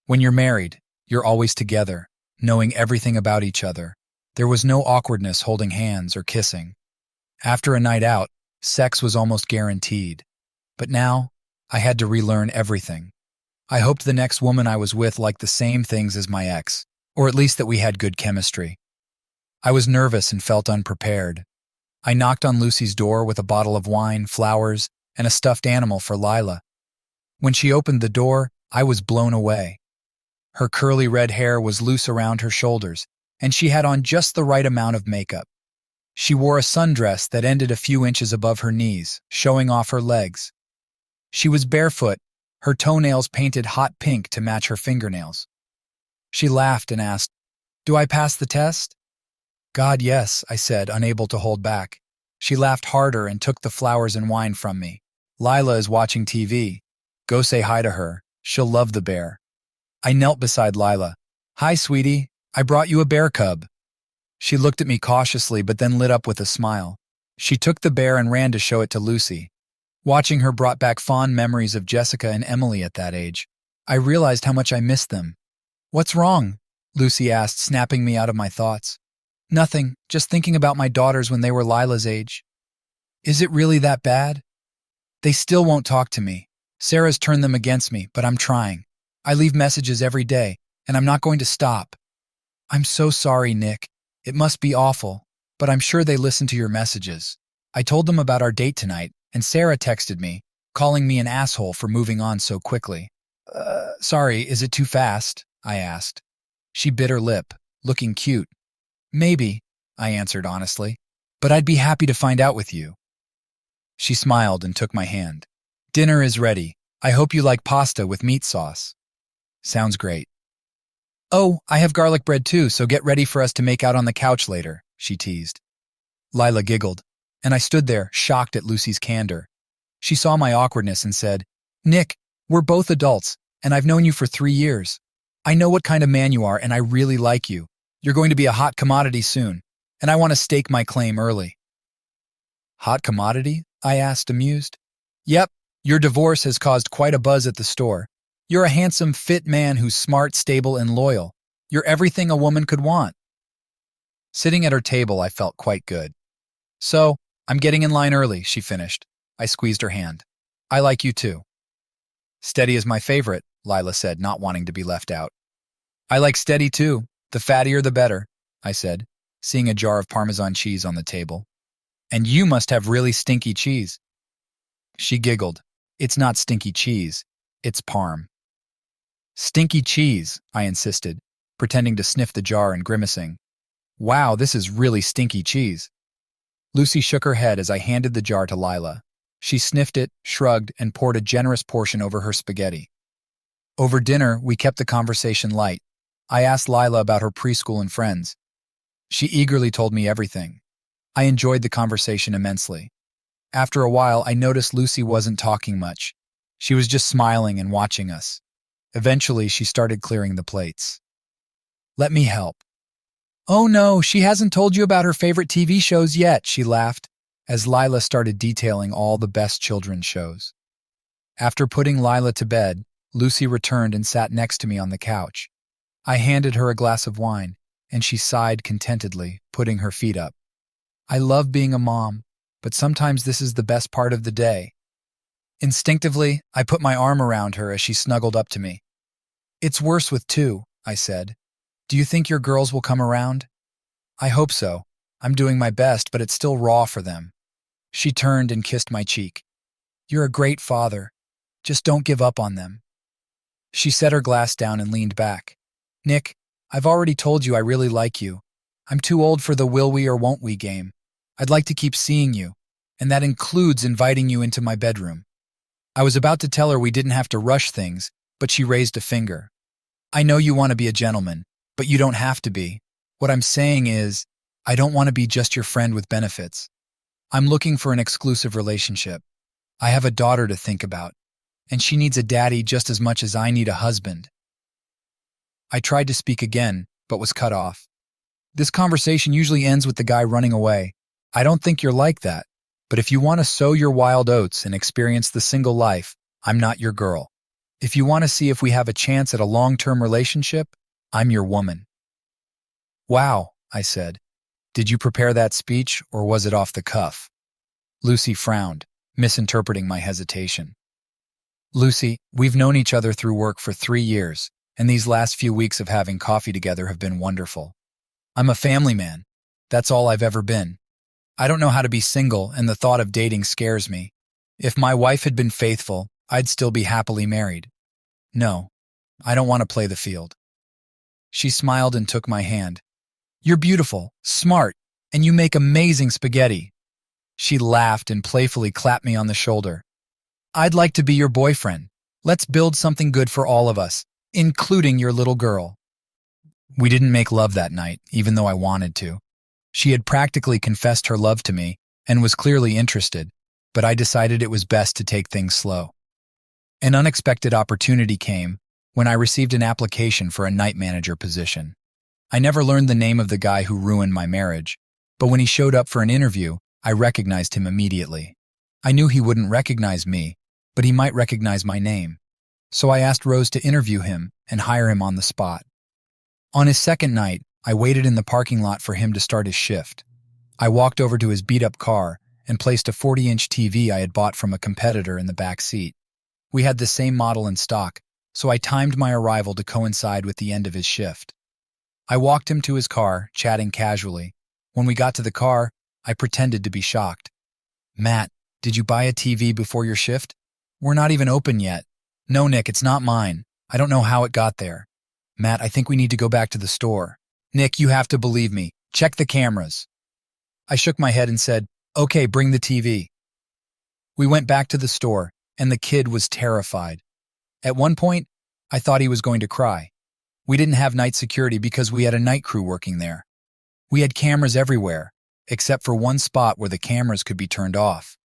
When you're married, you're always together, knowing everything about each other. There was no awkwardness holding hands or kissing. After a night out, sex was almost guaranteed. But now, I had to relearn everything. I hoped the next woman I was with liked the same things as my ex, or at least that we had good chemistry. I was nervous and felt unprepared. I knocked on Lucy's door with a bottle of wine, flowers, and a stuffed animal for Lila. When she opened the door, I was blown away. Her curly red hair was loose around her shoulders, and she had on just the right amount of makeup. She wore a sundress that ended a few inches above her knees, showing off her legs. She was barefoot, her toenails painted hot pink to match her fingernails. She laughed and asked, "Do I pass the test?" "God, yes," I said, unable to hold back. She laughed harder and took the flowers and wine from me. Lila is watching TV. Go say hi to her. She'll love the bear. I knelt beside Lila. Hi, sweetie. I brought you a bear cub. She looked at me cautiously but then lit up with a smile. She took the bear and ran to show it to Lucy. Watching her brought back fond memories of Jessica and Emily at that age. I realized how much I missed them. What's wrong? Lucy asked, snapping me out of my thoughts. Nothing, just thinking about my daughters when they were Lila's age. Is it really that bad? They still won't talk to me. Sarah's turned them against me, but I'm trying. I leave messages every day, and I'm not going to stop. I'm so sorry, Nick. It must be awful, but I'm sure they listen to your messages. I told them about our date tonight, and Sarah texted me, calling me an asshole for moving on so quickly. Sorry, is it too fast? I asked. She bit her lip, looking cute. Maybe, I answered honestly, but I'd be happy to find out with you. She smiled and took my hand. Dinner is ready. I hope you like pasta with meat sauce. Sounds great. Oh, I have garlic bread too, so get ready for us to make out on the couch later, she teased. Lila giggled, and I stood there, shocked at Lucy's candor. She saw my awkwardness and said, Nick, we're both adults, and I've known you for 3 years. I know what kind of man you are, and I really like you. You're going to be a hot commodity soon, and I want to stake my claim early. Hot commodity? I asked, amused. Yep, your divorce has caused quite a buzz at the store. You're a handsome, fit man who's smart, stable, and loyal. You're everything a woman could want. Sitting at her table, I felt quite good. So, I'm getting in line early, she finished. I squeezed her hand. I like you too. Steady is my favorite, Lila said, not wanting to be left out. I like steady too. The fattier the better, I said, seeing a jar of Parmesan cheese on the table. And you must have really stinky cheese. She giggled. It's not stinky cheese, it's parm. Stinky cheese, I insisted, pretending to sniff the jar and grimacing. Wow, this is really stinky cheese. Lucy shook her head as I handed the jar to Lila. She sniffed it, shrugged, and poured a generous portion over her spaghetti. Over dinner, we kept the conversation light. I asked Lila about her preschool and friends. She eagerly told me everything. I enjoyed the conversation immensely. After a while, I noticed Lucy wasn't talking much. She was just smiling and watching us. Eventually, she started clearing the plates. Let me help. Oh no, she hasn't told you about her favorite TV shows yet, she laughed, as Lila started detailing all the best children's shows. After putting Lila to bed, Lucy returned and sat next to me on the couch. I handed her a glass of wine, and she sighed contentedly, putting her feet up. I love being a mom, but sometimes this is the best part of the day. Instinctively, I put my arm around her as she snuggled up to me. It's worse with two, I said. Do you think your girls will come around? I hope so. I'm doing my best, but it's still raw for them. She turned and kissed my cheek. You're a great father. Just don't give up on them. She set her glass down and leaned back. Nick, I've already told you I really like you. I'm too old for the will we or won't we game. I'd like to keep seeing you, and that includes inviting you into my bedroom. I was about to tell her we didn't have to rush things, but she raised a finger. I know you want to be a gentleman, but you don't have to be. What I'm saying is, I don't want to be just your friend with benefits. I'm looking for an exclusive relationship. I have a daughter to think about, and she needs a daddy just as much as I need a husband. I tried to speak again, but was cut off. This conversation usually ends with the guy running away. I don't think you're like that, but if you want to sow your wild oats and experience the single life, I'm not your girl. If you want to see if we have a chance at a long-term relationship, I'm your woman. Wow, I said. Did you prepare that speech, or was it off the cuff? Lucy frowned, misinterpreting my hesitation. Lucy, we've known each other through work for 3 years, and these last few weeks of having coffee together have been wonderful. I'm a family man. That's all I've ever been. I don't know how to be single, and the thought of dating scares me. If my wife had been faithful, I'd still be happily married. No, I don't want to play the field. She smiled and took my hand. You're beautiful, smart, and you make amazing spaghetti. She laughed and playfully clapped me on the shoulder. I'd like to be your boyfriend. Let's build something good for all of us, including your little girl. We didn't make love that night, even though I wanted to. She had practically confessed her love to me and was clearly interested. but I decided it was best to take things slow. An unexpected opportunity came when I received an application for a night manager position. I never learned the name of the guy who ruined my marriage, but when he showed up for an interview, I recognized him immediately. I knew he wouldn't recognize me, but he might recognize my name. So I asked Rose to interview him and hire him on the spot. On his second night, I waited in the parking lot for him to start his shift. I walked over to his beat-up car and placed a 40-inch TV I had bought from a competitor in the back seat. We had the same model in stock, so I timed my arrival to coincide with the end of his shift. I walked him to his car, chatting casually. When we got to the car, I pretended to be shocked. "Matt, did you buy a TV before your shift? We're not even open yet." "No, Nick, it's not mine. I don't know how it got there." "Matt, I think we need to go back to the store." "Nick, you have to believe me. Check the cameras." I shook my head and said, "Okay, bring the TV." We went back to the store, and the kid was terrified. At one point, I thought he was going to cry. We didn't have night security because we had a night crew working there. We had cameras everywhere, except for one spot where the cameras could be turned off.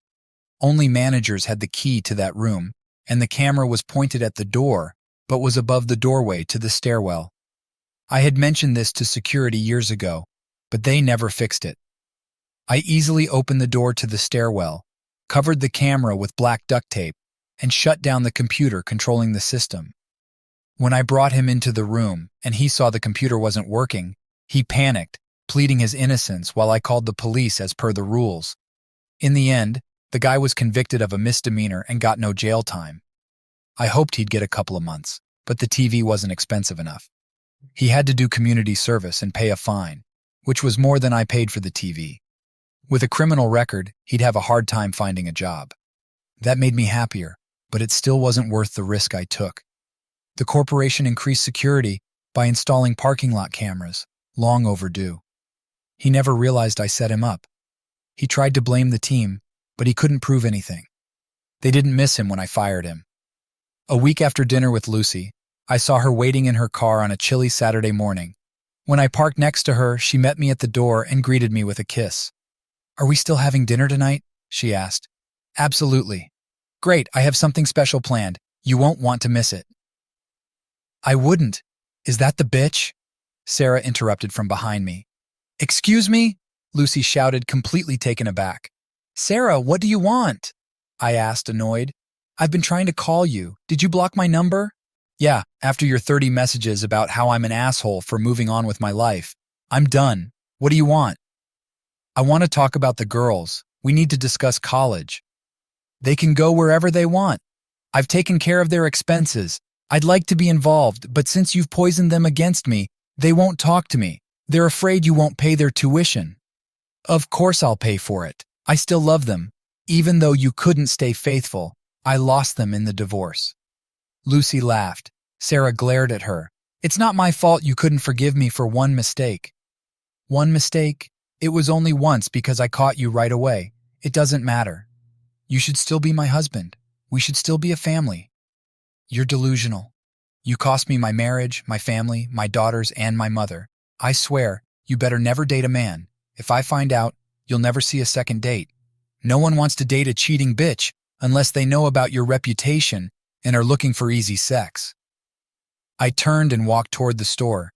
Only managers had the key to that room, and the camera was pointed at the door, but was above the doorway to the stairwell. I had mentioned this to security years ago, but they never fixed it. I easily opened the door to the stairwell, covered the camera with black duct tape, and shut down the computer controlling the system. When I brought him into the room and he saw the computer wasn't working, he panicked, pleading his innocence while I called the police as per the rules. In the end, the guy was convicted of a misdemeanor and got no jail time. I hoped he'd get a couple of months, but the TV wasn't expensive enough. He had to do community service and pay a fine, which was more than I paid for the TV. With a criminal record, he'd have a hard time finding a job. That made me happier, but it still wasn't worth the risk I took. The corporation increased security by installing parking lot cameras, long overdue. He never realized I set him up. He tried to blame the team, but he couldn't prove anything. They didn't miss him when I fired him. A week after dinner with Lucy, I saw her waiting in her car on a chilly Saturday morning. When I parked next to her, she met me at the door and greeted me with a kiss. "Are we still having dinner tonight?" she asked. "Absolutely." "Great, I have something special planned. You won't want to miss it." "I wouldn't. Is that the bitch?" Sarah interrupted from behind me. "Excuse me?" Lucy shouted, completely taken aback. "Sarah, what do you want?" I asked, annoyed. "I've been trying to call you. Did you block my number?" "Yeah, after your 30 messages about how I'm an asshole for moving on with my life. I'm done. What do you want?" "I want to talk about the girls. We need to discuss college." "They can go wherever they want. I've taken care of their expenses. I'd like to be involved, but since you've poisoned them against me, they won't talk to me. They're afraid you won't pay their tuition." "Of course I'll pay for it. I still love them. Even though you couldn't stay faithful, I lost them in the divorce." Lucy laughed. Sarah glared at her. "It's not my fault you couldn't forgive me for one mistake." "One mistake? It was only once because I caught you right away. It doesn't matter. You should still be my husband. We should still be a family." "You're delusional. You cost me my marriage, my family, my daughters, and my mother. I swear, you better never date a man. If I find out, you'll never see a second date. No one wants to date a cheating bitch unless they know about your reputation and are looking for easy sex." I turned and walked toward the store.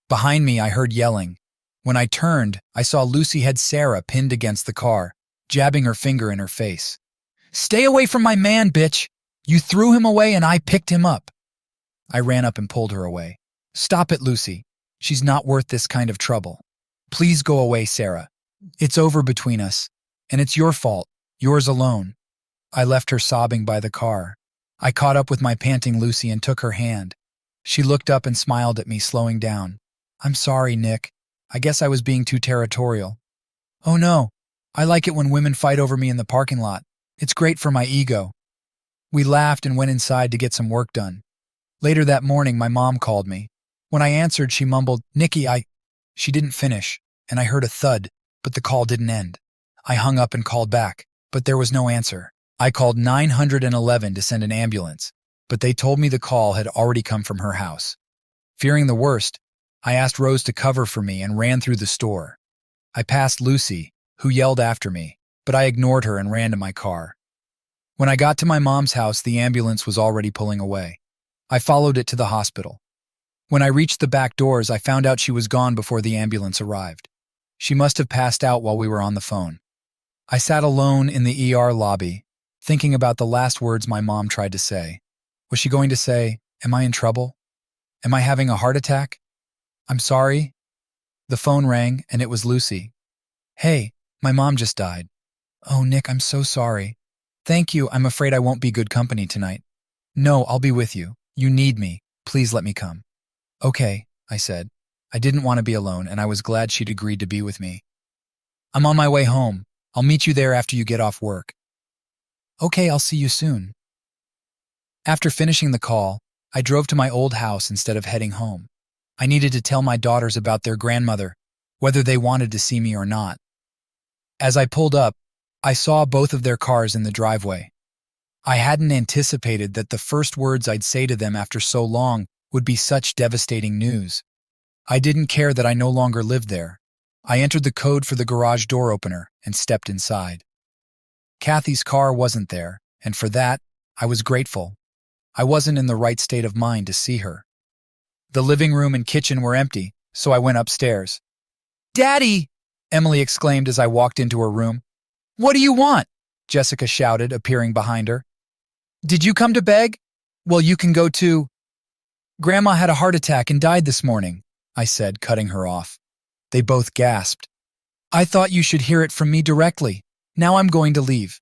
Behind me, I heard yelling. When I turned, I saw Lucy had Sarah pinned against the car, jabbing her finger in her face. "Stay away from my man, bitch! You threw him away and I picked him up." I ran up and pulled her away. "Stop it, Lucy. She's not worth this kind of trouble. Please go away, Sarah. It's over between us, and it's your fault, yours alone." I left her sobbing by the car. I caught up with my panting Lucy and took her hand. She looked up and smiled at me, slowing down. "I'm sorry, Nick. I guess I was being too territorial." "Oh no, I like it when women fight over me in the parking lot. It's great for my ego." We laughed and went inside to get some work done. Later that morning, my mom called me. When I answered, she mumbled, "Nikki, She didn't finish, and I heard a thud, but the call didn't end. I hung up and called back, but there was no answer. I called 911 to send an ambulance, but they told me the call had already come from her house. Fearing the worst, I asked Rose to cover for me and ran through the store. I passed Lucy, who yelled after me, but I ignored her and ran to my car. When I got to my mom's house, the ambulance was already pulling away. I followed it to the hospital. When I reached the back doors, I found out she was gone before the ambulance arrived. She must have passed out while we were on the phone. I sat alone in the ER lobby, thinking about the last words my mom tried to say. Was she going to say, "Am I in trouble? Am I having a heart attack? I'm sorry?" The phone rang, and it was Lucy. "Hey, my mom just died." "Oh, Nick, I'm so sorry." "Thank you, I'm afraid I won't be good company tonight." "No, I'll be with you. You need me. Please let me come." "Okay," I said. I didn't want to be alone, and I was glad she'd agreed to be with me. "I'm on my way home. I'll meet you there after you get off work." "Okay, I'll see you soon." After finishing the call, I drove to my old house instead of heading home. I needed to tell my daughters about their grandmother, whether they wanted to see me or not. As I pulled up, I saw both of their cars in the driveway. I hadn't anticipated that the first words I'd say to them after so long would be such devastating news. I didn't care that I no longer lived there. I entered the code for the garage door opener and stepped inside. Kathy's car wasn't there, and for that, I was grateful. I wasn't in the right state of mind to see her. The living room and kitchen were empty, so I went upstairs. "Daddy!" Emily exclaimed as I walked into her room. "What do you want?" Jessica shouted, appearing behind her. "Did you come to beg? Well, you can go too." "Grandma had a heart attack and died this morning," I said, cutting her off. They both gasped. "I thought you should hear it from me directly. Now I'm going to leave."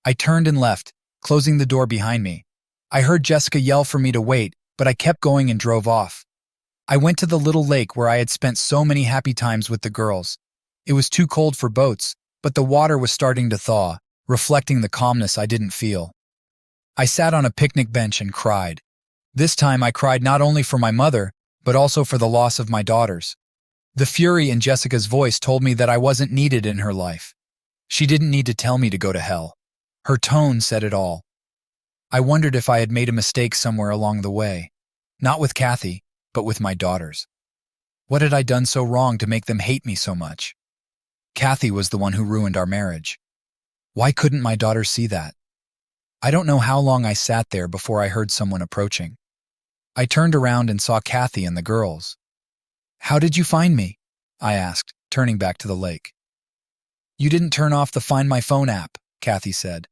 I turned and left, closing the door behind me. I heard Jessica yell for me to wait, but I kept going and drove off. I went to the little lake where I had spent so many happy times with the girls. It was too cold for boats, but the water was starting to thaw, reflecting the calmness I didn't feel. I sat on a picnic bench and cried. This time I cried not only for my mother, but also for the loss of my daughters. The fury in Jessica's voice told me that I wasn't needed in her life. She didn't need to tell me to go to hell. Her tone said it all. I wondered if I had made a mistake somewhere along the way. Not with Kathy, but with my daughters. What had I done so wrong to make them hate me so much? Kathy was the one who ruined our marriage. Why couldn't my daughters see that? I don't know how long I sat there before I heard someone approaching. I turned around and saw Kathy and the girls. "How did you find me?" I asked, turning back to the lake. "You didn't turn off the Find My Phone app," Kathy said.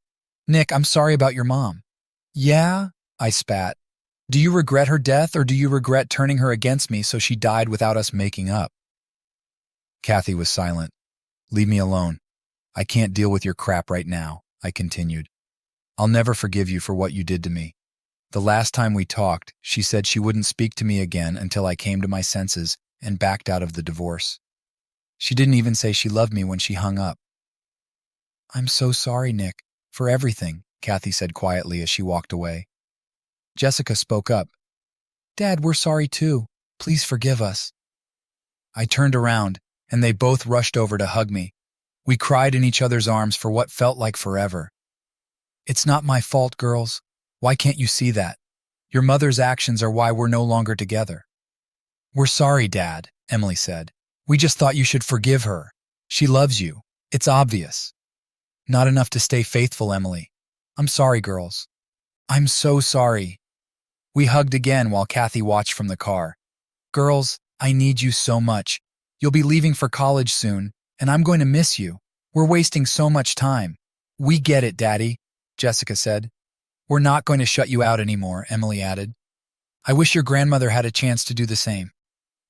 "Nick, I'm sorry about your mom." "Yeah?" I spat. "Do you regret her death, or do you regret turning her against me so she died without us making up?" Kathy was silent. "Leave me alone. I can't deal with your crap right now," I continued. "I'll never forgive you for what you did to me." The last time we talked, she said she wouldn't speak to me again until I came to my senses and backed out of the divorce. She didn't even say she loved me when she hung up. "I'm so sorry, Nick, for everything," Kathy said quietly as she walked away. Jessica spoke up. "Dad, we're sorry too. Please forgive us." I turned around, and they both rushed over to hug me. We cried in each other's arms for what felt like forever. "It's not my fault, girls. Why can't you see that? Your mother's actions are why we're no longer together." "We're sorry, Dad," Emily said. "We just thought you should forgive her. She loves you. It's obvious." "Not enough to stay faithful, Emily. I'm sorry, girls." "I'm so sorry." We hugged again while Kathy watched from the car. "Girls, I need you so much. You'll be leaving for college soon, and I'm going to miss you. We're wasting so much time." "We get it, Daddy," Jessica said. "We're not going to shut you out anymore," Emily added. "I wish your grandmother had a chance to do the same."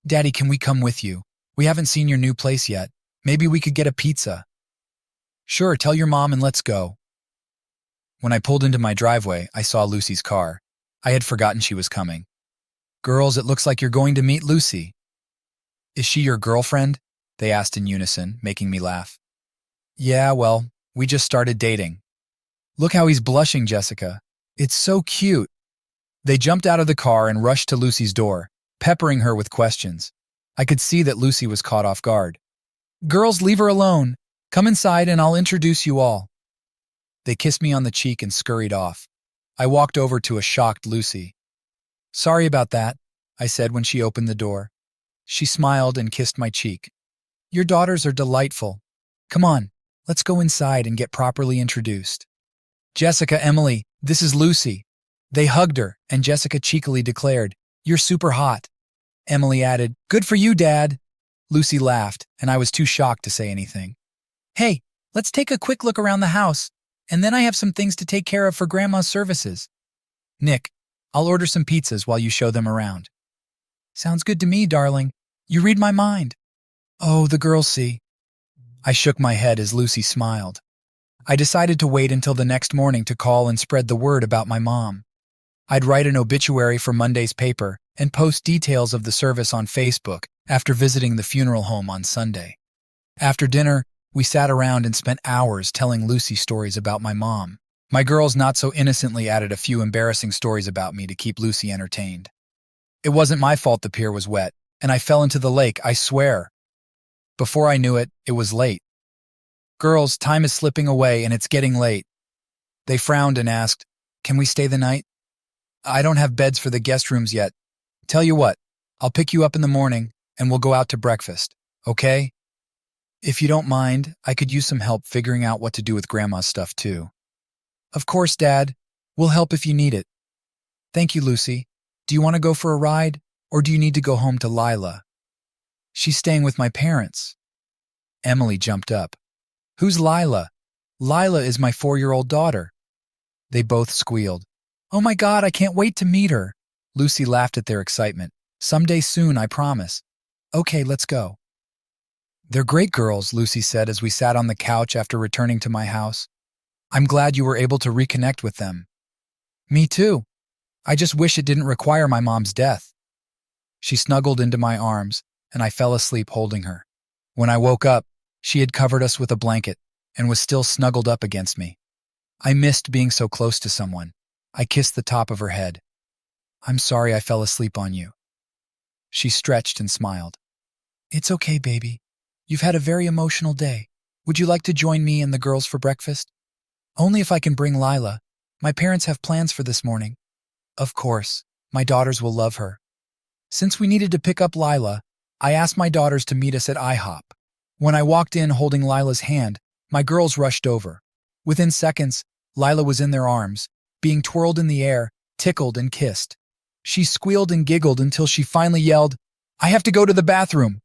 "Daddy, can we come with you? We haven't seen your new place yet. Maybe we could get a pizza." "Sure, tell your mom and let's go." When I pulled into my driveway, I saw Lucy's car. I had forgotten she was coming. "Girls, it looks like you're going to meet Lucy." "Is she your girlfriend?" they asked in unison, making me laugh. "Yeah, well, we just started dating." "Look how he's blushing, Jessica. It's so cute." They jumped out of the car and rushed to Lucy's door, peppering her with questions. I could see that Lucy was caught off guard. "Girls, leave her alone. Come inside and I'll introduce you all." They kissed me on the cheek and scurried off. I walked over to a shocked Lucy. "Sorry about that," I said when she opened the door. She smiled and kissed my cheek. "Your daughters are delightful. Come on, Let's go inside and get properly introduced. Jessica, Emily, this is Lucy. They hugged her, and Jessica cheekily declared, "You're super hot." Emily added, "Good for you, Dad." Lucy laughed, and I was too shocked to say anything. "Hey, let's take a quick look around the house, and then I have some things to take care of for Grandma's services. Nick, I'll order some pizzas while you show them around." "Sounds good to me, darling. You read my mind." "Oh, the girls see." I shook my head as Lucy smiled. I decided to wait until the next morning to call and spread the word about my mom. I'd write an obituary for Monday's paper and post details of the service on Facebook after visiting the funeral home on Sunday. After dinner, we sat around and spent hours telling Lucy stories about my mom. My girls not so innocently added a few embarrassing stories about me to keep Lucy entertained. It wasn't my fault the pier was wet, and I fell into the lake, I swear. Before I knew it, it was late. "Girls, time is slipping away and it's getting late." They frowned and asked, "Can we stay the night?" "I don't have beds for the guest rooms yet. Tell you what, I'll pick you up in the morning and we'll go out to breakfast, okay? If you don't mind, I could use some help figuring out what to do with Grandma's stuff too." "Of course, Dad. We'll help if you need it." "Thank you, Lucy. Do you want to go for a ride, or do you need to go home to Lila?" "She's staying with my parents." Emily jumped up. "Who's Lila?" "Lila is my 4-year-old daughter." They both squealed. "Oh my God, I can't wait to meet her." Lucy laughed at their excitement. "Someday soon, I promise." "Okay, let's go." "They're great girls," Lucy said as we sat on the couch after returning to my house. "I'm glad you were able to reconnect with them." "Me too. I just wish it didn't require my mom's death." She snuggled into my arms, and I fell asleep holding her. When I woke up, she had covered us with a blanket and was still snuggled up against me. I missed being so close to someone. I kissed the top of her head. "I'm sorry I fell asleep on you." She stretched and smiled. "It's okay, baby. You've had a very emotional day. Would you like to join me and the girls for breakfast?" "Only if I can bring Lila. My parents have plans for this morning." "Of course. My daughters will love her." Since we needed to pick up Lila, I asked my daughters to meet us at IHOP. When I walked in holding Lila's hand, my girls rushed over. Within seconds, Lila was in their arms, being twirled in the air, tickled and kissed. She squealed and giggled until she finally yelled, "I have to go to the bathroom."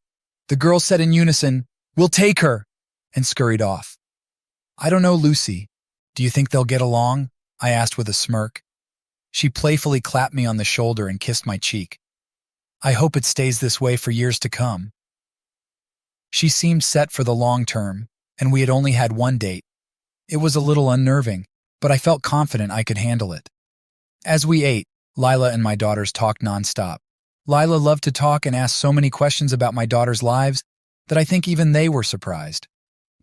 The girls said in unison, "We'll take her," and scurried off. "I don't know, Lucy. Do you think they'll get along?" I asked with a smirk. She playfully clapped me on the shoulder and kissed my cheek. "I hope it stays this way for years to come." She seemed set for the long term, and we had only had one date. It was a little unnerving, but I felt confident I could handle it. As we ate, Lila and my daughters talked nonstop. Lila loved to talk and asked so many questions about my daughters' lives that I think even they were surprised.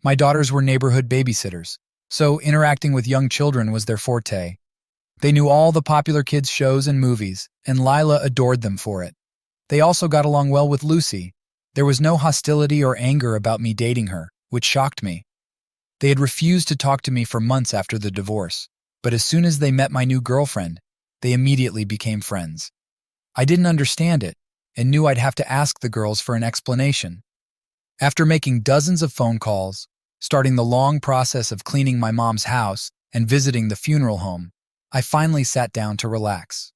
My daughters were neighborhood babysitters, so interacting with young children was their forte. They knew all the popular kids' shows and movies, and Lila adored them for it. They also got along well with Lucy. There was no hostility or anger about me dating her, which shocked me. They had refused to talk to me for months after the divorce, but as soon as they met my new girlfriend, they immediately became friends. I didn't understand it, and knew I'd have to ask the girls for an explanation. After making dozens of phone calls, starting the long process of cleaning my mom's house, and visiting the funeral home, I finally sat down to relax.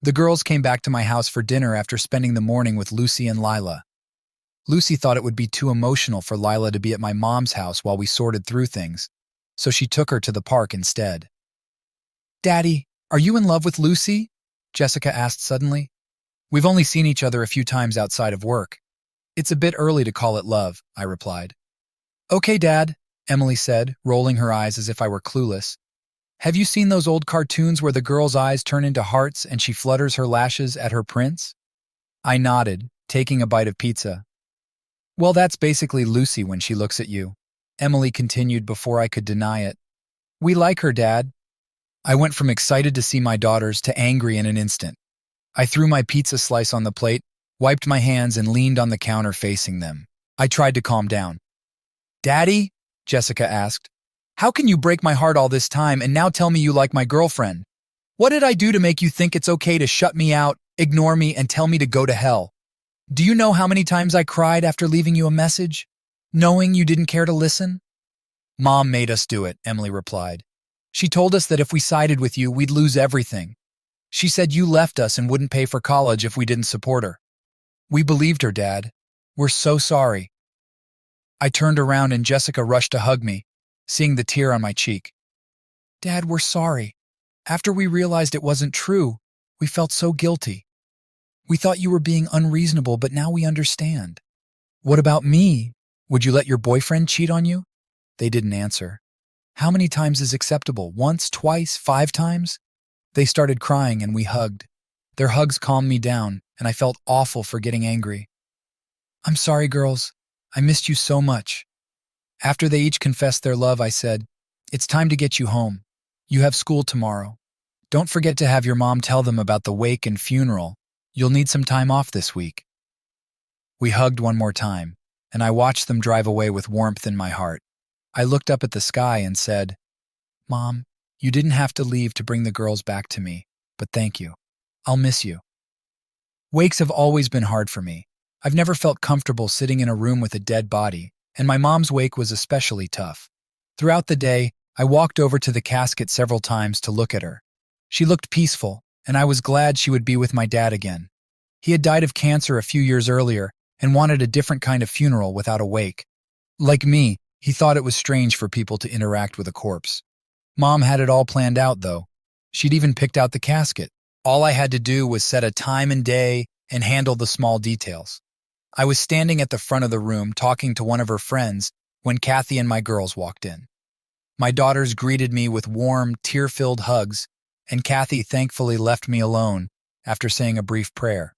The girls came back to my house for dinner after spending the morning with Lucy and Lila. Lucy thought it would be too emotional for Lila to be at my mom's house while we sorted through things, so she took her to the park instead. "Daddy, are you in love with Lucy?" Jessica asked suddenly. "We've only seen each other a few times outside of work. It's a bit early to call it love," I replied. "Okay, Dad," Emily said, rolling her eyes as if I were clueless. "Have you seen those old cartoons where the girl's eyes turn into hearts and she flutters her lashes at her prince?" I nodded, taking a bite of pizza. "Well, that's basically Lucy when she looks at you," Emily continued before I could deny it. "We like her, Dad." I went from excited to see my daughters to angry in an instant. I threw my pizza slice on the plate, wiped my hands, and leaned on the counter facing them. I tried to calm down. "Daddy?" Jessica asked. "How can you break my heart all this time and now tell me you like my girlfriend? What did I do to make you think it's okay to shut me out, ignore me, and tell me to go to hell? Do you know how many times I cried after leaving you a message, knowing you didn't care to listen?" Mom made us do it, Emily replied. She told us that if we sided with you, we'd lose everything. She said you left us and wouldn't pay for college if we didn't support her. We believed her, Dad. We're so sorry. I turned around and Jessica rushed to hug me, seeing the tear on my cheek. Dad, we're sorry. After we realized it wasn't true, we felt so guilty. We thought you were being unreasonable, but now we understand. What about me? Would you let your boyfriend cheat on you? They didn't answer. How many times is acceptable? Once, twice, 5 times? They started crying and we hugged. Their hugs calmed me down, and I felt awful for getting angry. I'm sorry, girls. I missed you so much. After they each confessed their love, I said, it's time to get you home. You have school tomorrow. Don't forget to have your mom tell them about the wake and funeral. You'll need some time off this week. We hugged one more time, and I watched them drive away with warmth in my heart. I looked up at the sky and said, Mom, you didn't have to leave to bring the girls back to me, but thank you. I'll miss you. Wakes have always been hard for me. I've never felt comfortable sitting in a room with a dead body, and my mom's wake was especially tough. Throughout the day, I walked over to the casket several times to look at her. She looked peaceful, and I was glad she would be with my dad again. He had died of cancer a few years earlier and wanted a different kind of funeral without a wake. Like me, he thought it was strange for people to interact with a corpse. Mom had it all planned out, though. She'd even picked out the casket. All I had to do was set a time and day and handle the small details. I was standing at the front of the room talking to one of her friends when Kathy and my girls walked in. My daughters greeted me with warm, tear-filled hugs, and Kathy thankfully left me alone after saying a brief prayer.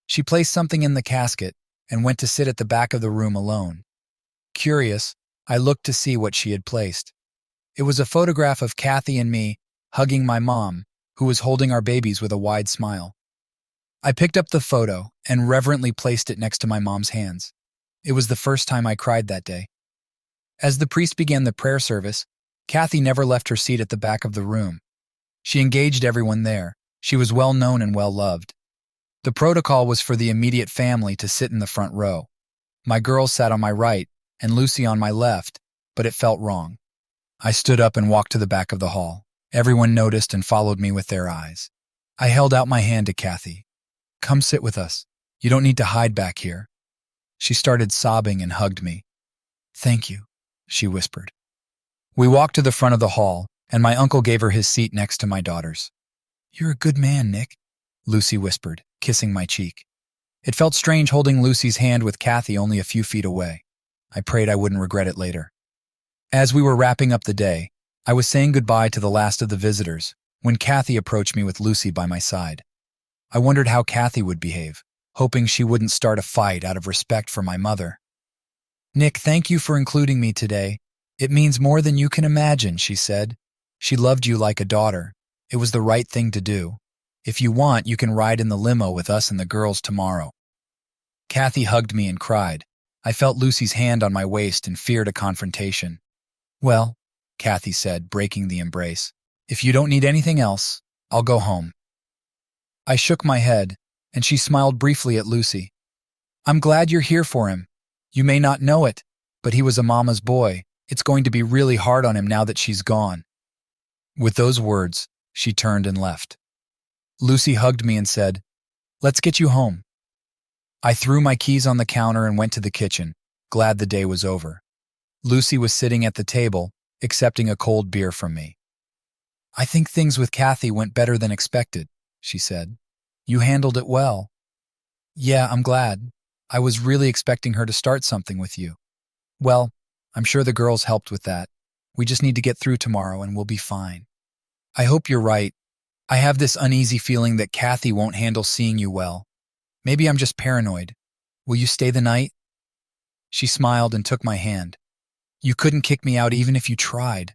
She placed something in the casket and went to sit at the back of the room alone. Curious, I looked to see what she had placed. It was a photograph of Kathy and me hugging my mom, who was holding our babies with a wide smile. I picked up the photo and reverently placed it next to my mom's hands. It was the first time I cried that day. As the priest began the prayer service, Kathy never left her seat at the back of the room. She engaged everyone there. She was well known and well loved. The protocol was for the immediate family to sit in the front row. My girls sat on my right and Lucy on my left, but it felt wrong. I stood up and walked to the back of the hall. Everyone noticed and followed me with their eyes. I held out my hand to Kathy. Come sit with us. You don't need to hide back here. She started sobbing and hugged me. Thank you, she whispered. We walked to the front of the hall, and my uncle gave her his seat next to my daughters. You're a good man, Nick, Lucy whispered, kissing my cheek. It felt strange holding Lucy's hand with Kathy only a few feet away. I prayed I wouldn't regret it later. As we were wrapping up the day, I was saying goodbye to the last of the visitors when Kathy approached me with Lucy by my side. I wondered how Kathy would behave, hoping she wouldn't start a fight out of respect for my mother. Nick, thank you for including me today. It means more than you can imagine, she said. She loved you like a daughter. It was the right thing to do. If you want, you can ride in the limo with us and the girls tomorrow. Kathy hugged me and cried. I felt Lucy's hand on my waist and feared a confrontation. Well, Kathy said, breaking the embrace, if you don't need anything else, I'll go home. I shook my head, and she smiled briefly at Lucy. I'm glad you're here for him. You may not know it, but he was a mama's boy. It's going to be really hard on him now that she's gone. With those words, she turned and left. Lucy hugged me and said, Let's get you home. I threw my keys on the counter and went to the kitchen, glad the day was over. Lucy was sitting at the table, accepting a cold beer from me. I think things with Kathy went better than expected, she said. You handled it well. Yeah, I'm glad. I was really expecting her to start something with you. Well, I'm sure the girls helped with that. We just need to get through tomorrow and we'll be fine. I hope you're right. I have this uneasy feeling that Kathy won't handle seeing you well. Maybe I'm just paranoid. Will you stay the night? She smiled and took my hand. You couldn't kick me out even if you tried.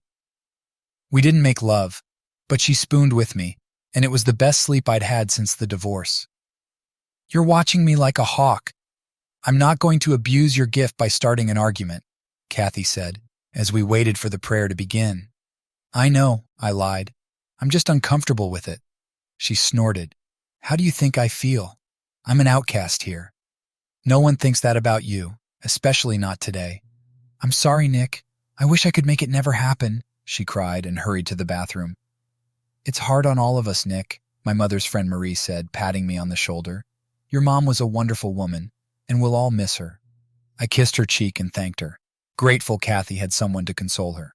We didn't make love, but she spooned with me, and it was the best sleep I'd had since the divorce. You're watching me like a hawk. I'm not going to abuse your gift by starting an argument, Kathy said, as we waited for the prayer to begin. I know, I lied. I'm just uncomfortable with it. She snorted. How do you think I feel? I'm an outcast here. No one thinks that about you, especially not today. I'm sorry, Nick. I wish I could make it never happen, she cried and hurried to the bathroom. It's hard on all of us, Nick, my mother's friend Marie said, patting me on the shoulder. Your mom was a wonderful woman, and we'll all miss her. I kissed her cheek and thanked her, grateful Kathy had someone to console her.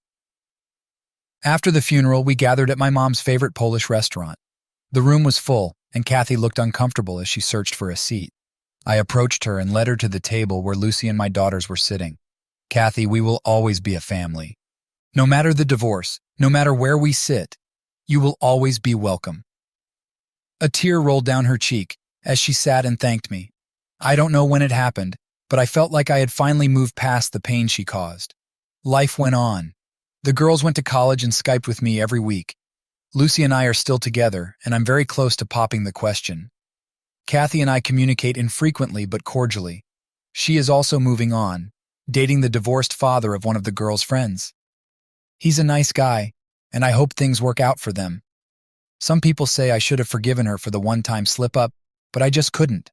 After the funeral, we gathered at my mom's favorite Polish restaurant. The room was full, and Kathy looked uncomfortable as she searched for a seat. I approached her and led her to the table where Lucy and my daughters were sitting. Kathy, we will always be a family. No matter the divorce, no matter where we sit, you will always be welcome. A tear rolled down her cheek as she sat and thanked me. I don't know when it happened, but I felt like I had finally moved past the pain she caused. Life went on. The girls went to college and Skyped with me every week. Lucy and I are still together, and I'm very close to popping the question. Kathy and I communicate infrequently but cordially. She is also moving on, dating the divorced father of one of the girls' friends. He's a nice guy, and I hope things work out for them. Some people say I should have forgiven her for the one-time slip-up, but I just couldn't.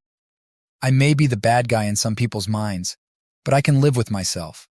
I may be the bad guy in some people's minds, but I can live with myself.